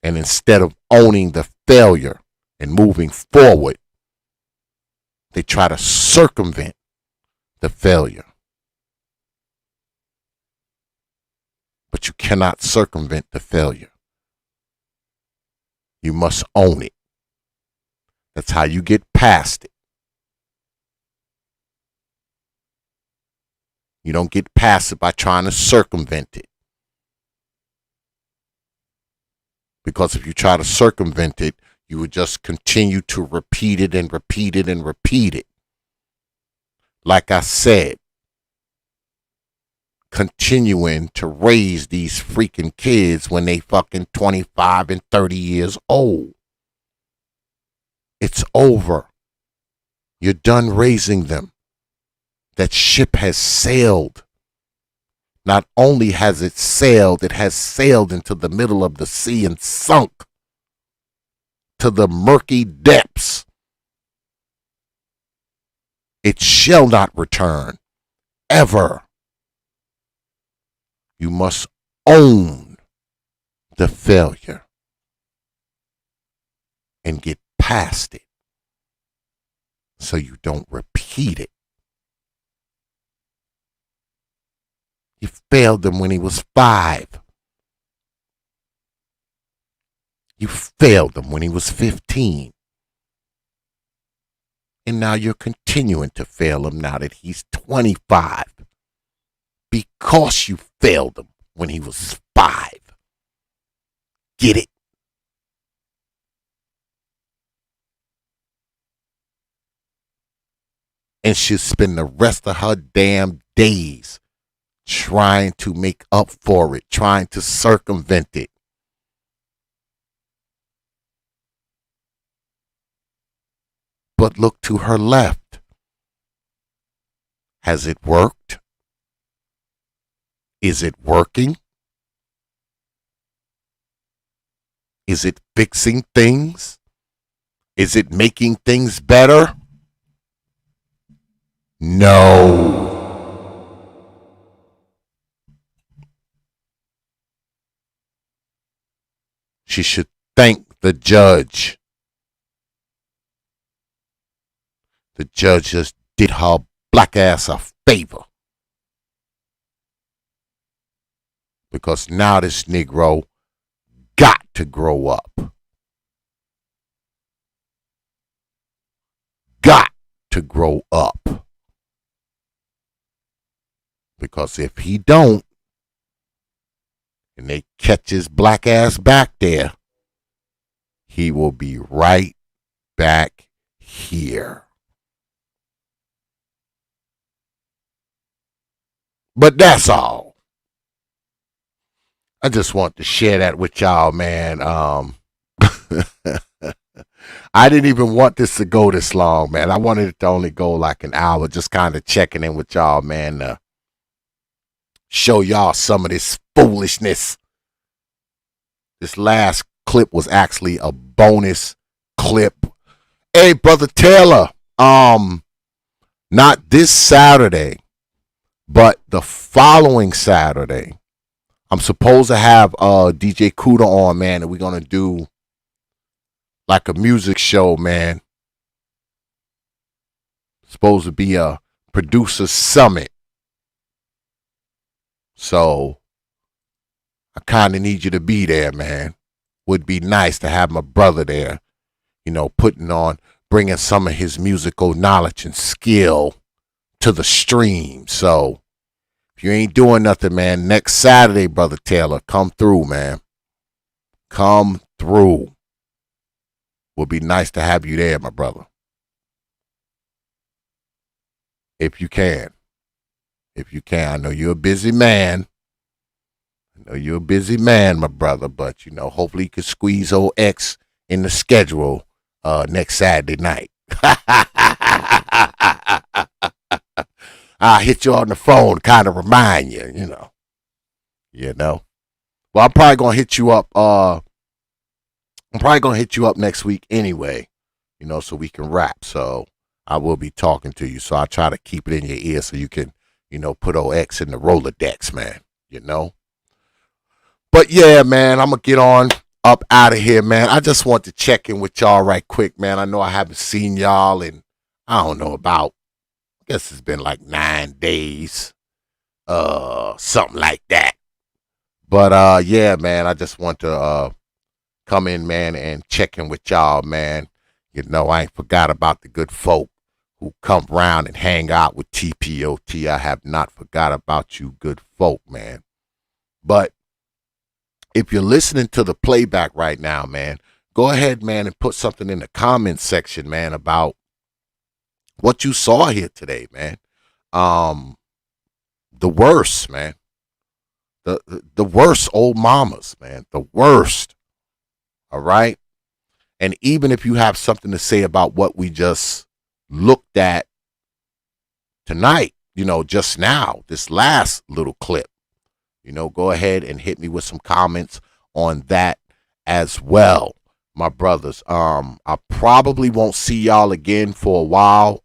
And instead of owning the failure and moving forward, they try to circumvent the failure. But you cannot circumvent the failure. You must own it. That's how you get past it. You don't get past it by trying to circumvent it. Because if you try to circumvent it, you would just continue to repeat it and repeat it and repeat it. Like I said, continuing to raise these freaking kids when they fucking 25 and 30 years old. It's over. You're done raising them. That ship has sailed. Not only has it sailed into the middle of the sea and sunk to the murky depths. It shall not return, ever. You must own the failure and get past it so you don't repeat it. You failed him when he was 5. You failed him when he was 15. And now you're continuing to fail him now that he's 25. Because you failed him when he was 5. Get it? And she'll spend the rest of her damn days trying to make up for it, trying to circumvent it. But look to her left. Has it worked? Is it working? Is it fixing things? Is it making things better? No. She should thank the judge. The judge just did her black ass a favor. Because now this Negro got to grow up. Got to grow up. Because if he don't, and they catch his black ass back there, he will be right back here. But that's all. I just want to share that with y'all, man. I didn't even want this to go this long, man. I wanted it to only go like an hour, just kind of checking in with y'all, man. Show y'all some of this foolishness. This last clip was actually a bonus clip. Hey, Brother Taylor, not this Saturday, but the following Saturday, I'm supposed to have DJ Kuda on, man, and we're going to do like a music show, man. Supposed to be a producer summit. So I kind of need you to be there, man. Would be nice to have my brother there, you know, bringing some of his musical knowledge and skill to the stream. So if you ain't doing nothing, man, next Saturday, Brother Taylor, come through, man. Come through. Would be nice to have you there, my brother. If you can. If you can. I know you're a busy man. My brother, but, you know, hopefully you can squeeze old X in the schedule next Saturday night. I'll hit you on the phone, kind of remind you, you know. Well, I'm probably going to hit you up. Next week anyway, you know, so we can rap. So I will be talking to you. So I'll try to keep it in your ear so you can, you know, put old X in the Rolodex, man, you know. But yeah, man, I'm going to get on up out of here, man. I just want to check in with y'all right quick, man. I know I haven't seen y'all in, I don't know, I guess it's been like 9 days, something like that. But yeah, man, I just want to come in, man, and check in with y'all, man. You know, I ain't forgot about the good folk who come round and hang out with T.P.O.T. I have not forgot about you good folk, man. But if you're listening to the playback right now, man, go ahead, man, and put something in the comment section, man, about what you saw here today, man. The worst, man. The worst old mamas, man. The worst. All right? And even if you have something to say about what we just looked at tonight, just now, this last little clip, go ahead and hit me with some comments on that as well, my brothers. I probably won't see y'all again for a while.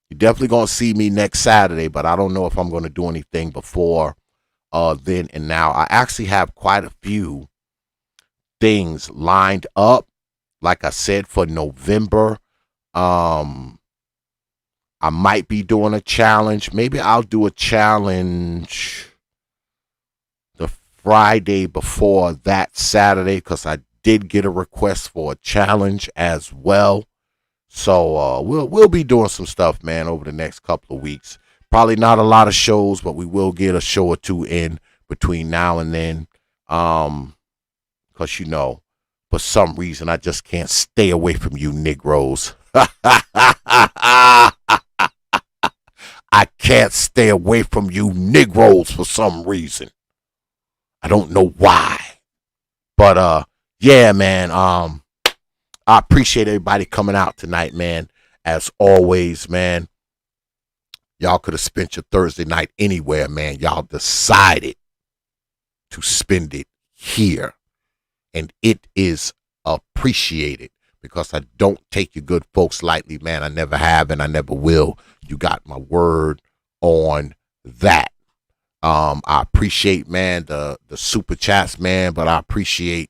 You're definitely going to see me next Saturday, but I don't know if I'm going to do anything before then and now. I actually have quite a few things lined up, like I said, for November. I might be doing a challenge. Maybe I'll do a challenge the Friday before that Saturday, because I did get a request for a challenge as well. So we'll be doing some stuff, man, over the next couple of weeks. Probably not a lot of shows, but we will get a show or two in between now and then. Because, for some reason, I just can't stay away from you Negroes. I can't stay away from you Negroes for some reason. I don't know why. But, yeah, man, I appreciate everybody coming out tonight, man. As always, man. Y'all could have spent your Thursday night anywhere, man. Y'all decided to spend it here. And it is appreciated, because I don't take you good folks lightly, man. I never have and I never will. You got my word on that. I appreciate, man, the super chats, man, but I appreciate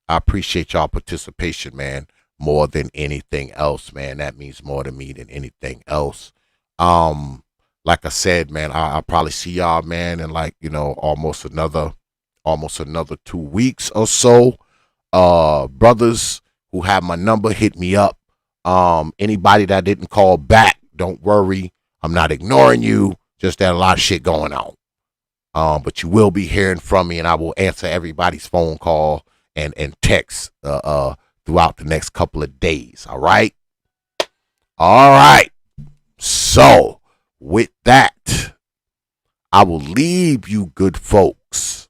y'all participation, man, more than anything else, man. That means more to me than anything else. Like I said, man, I'll probably see y'all, man, in almost another 2 weeks or so. Brothers who have my number, hit me up. Anybody that didn't call back, don't worry. I'm not ignoring you. Just that a lot of shit going on. But you will be hearing from me, and I will answer everybody's phone call and text throughout the next couple of days. All right? All right. So, with that, I will leave you good folks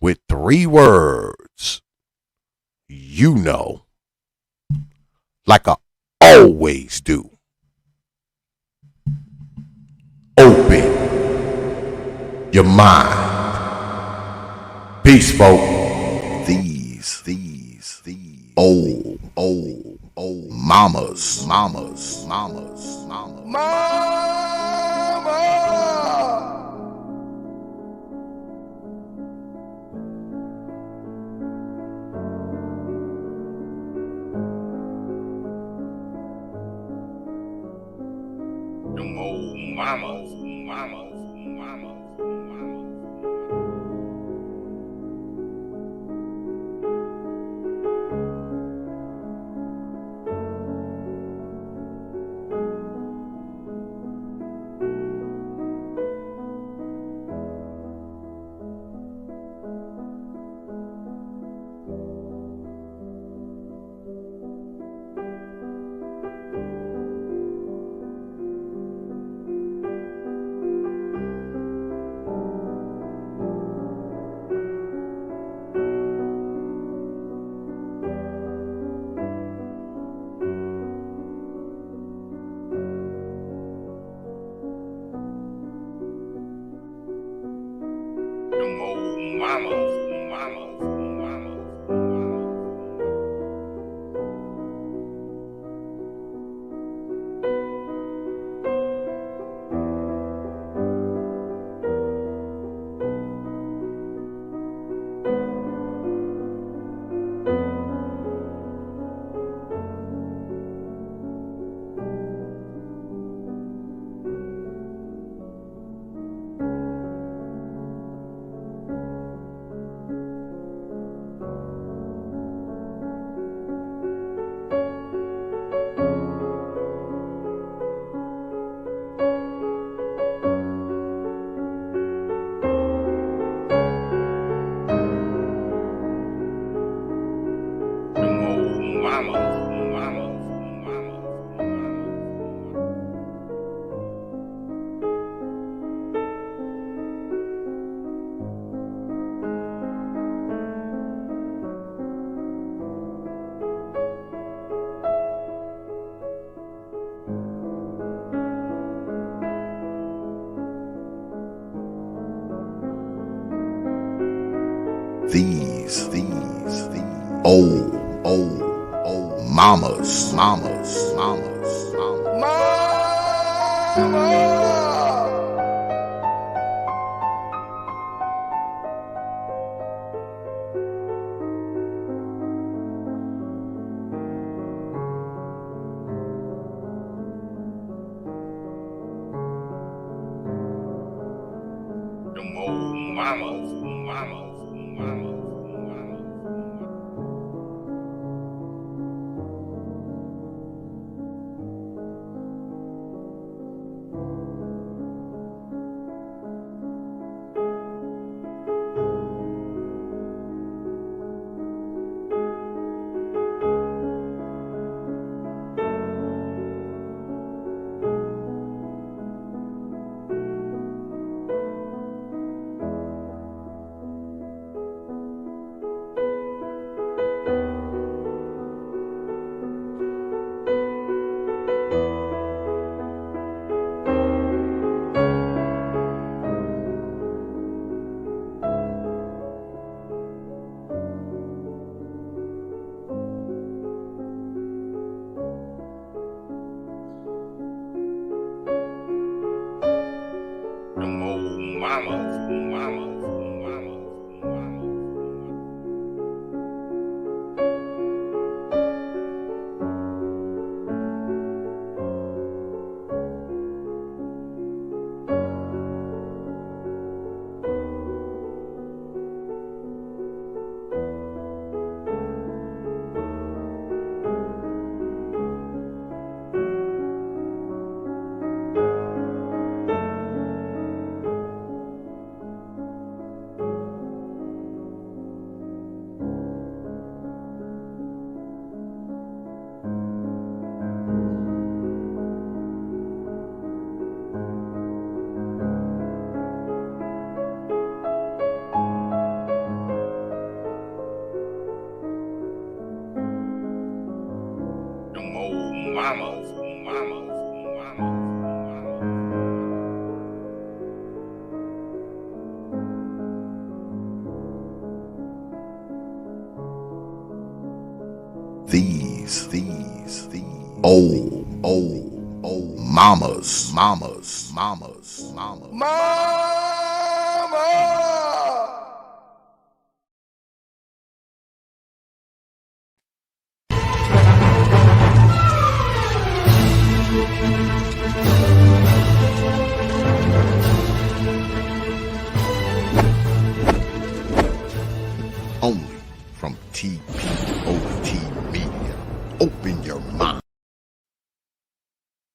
with 3 words. Like I always do. Open your mind. Peace, folk. These old mamas. Them old mamas. Them old mamas. These old mamas. Them old mamas. Them old mamas. Them old mamas. These old mamas. Only from T.P.O.T. Media. Open your mind.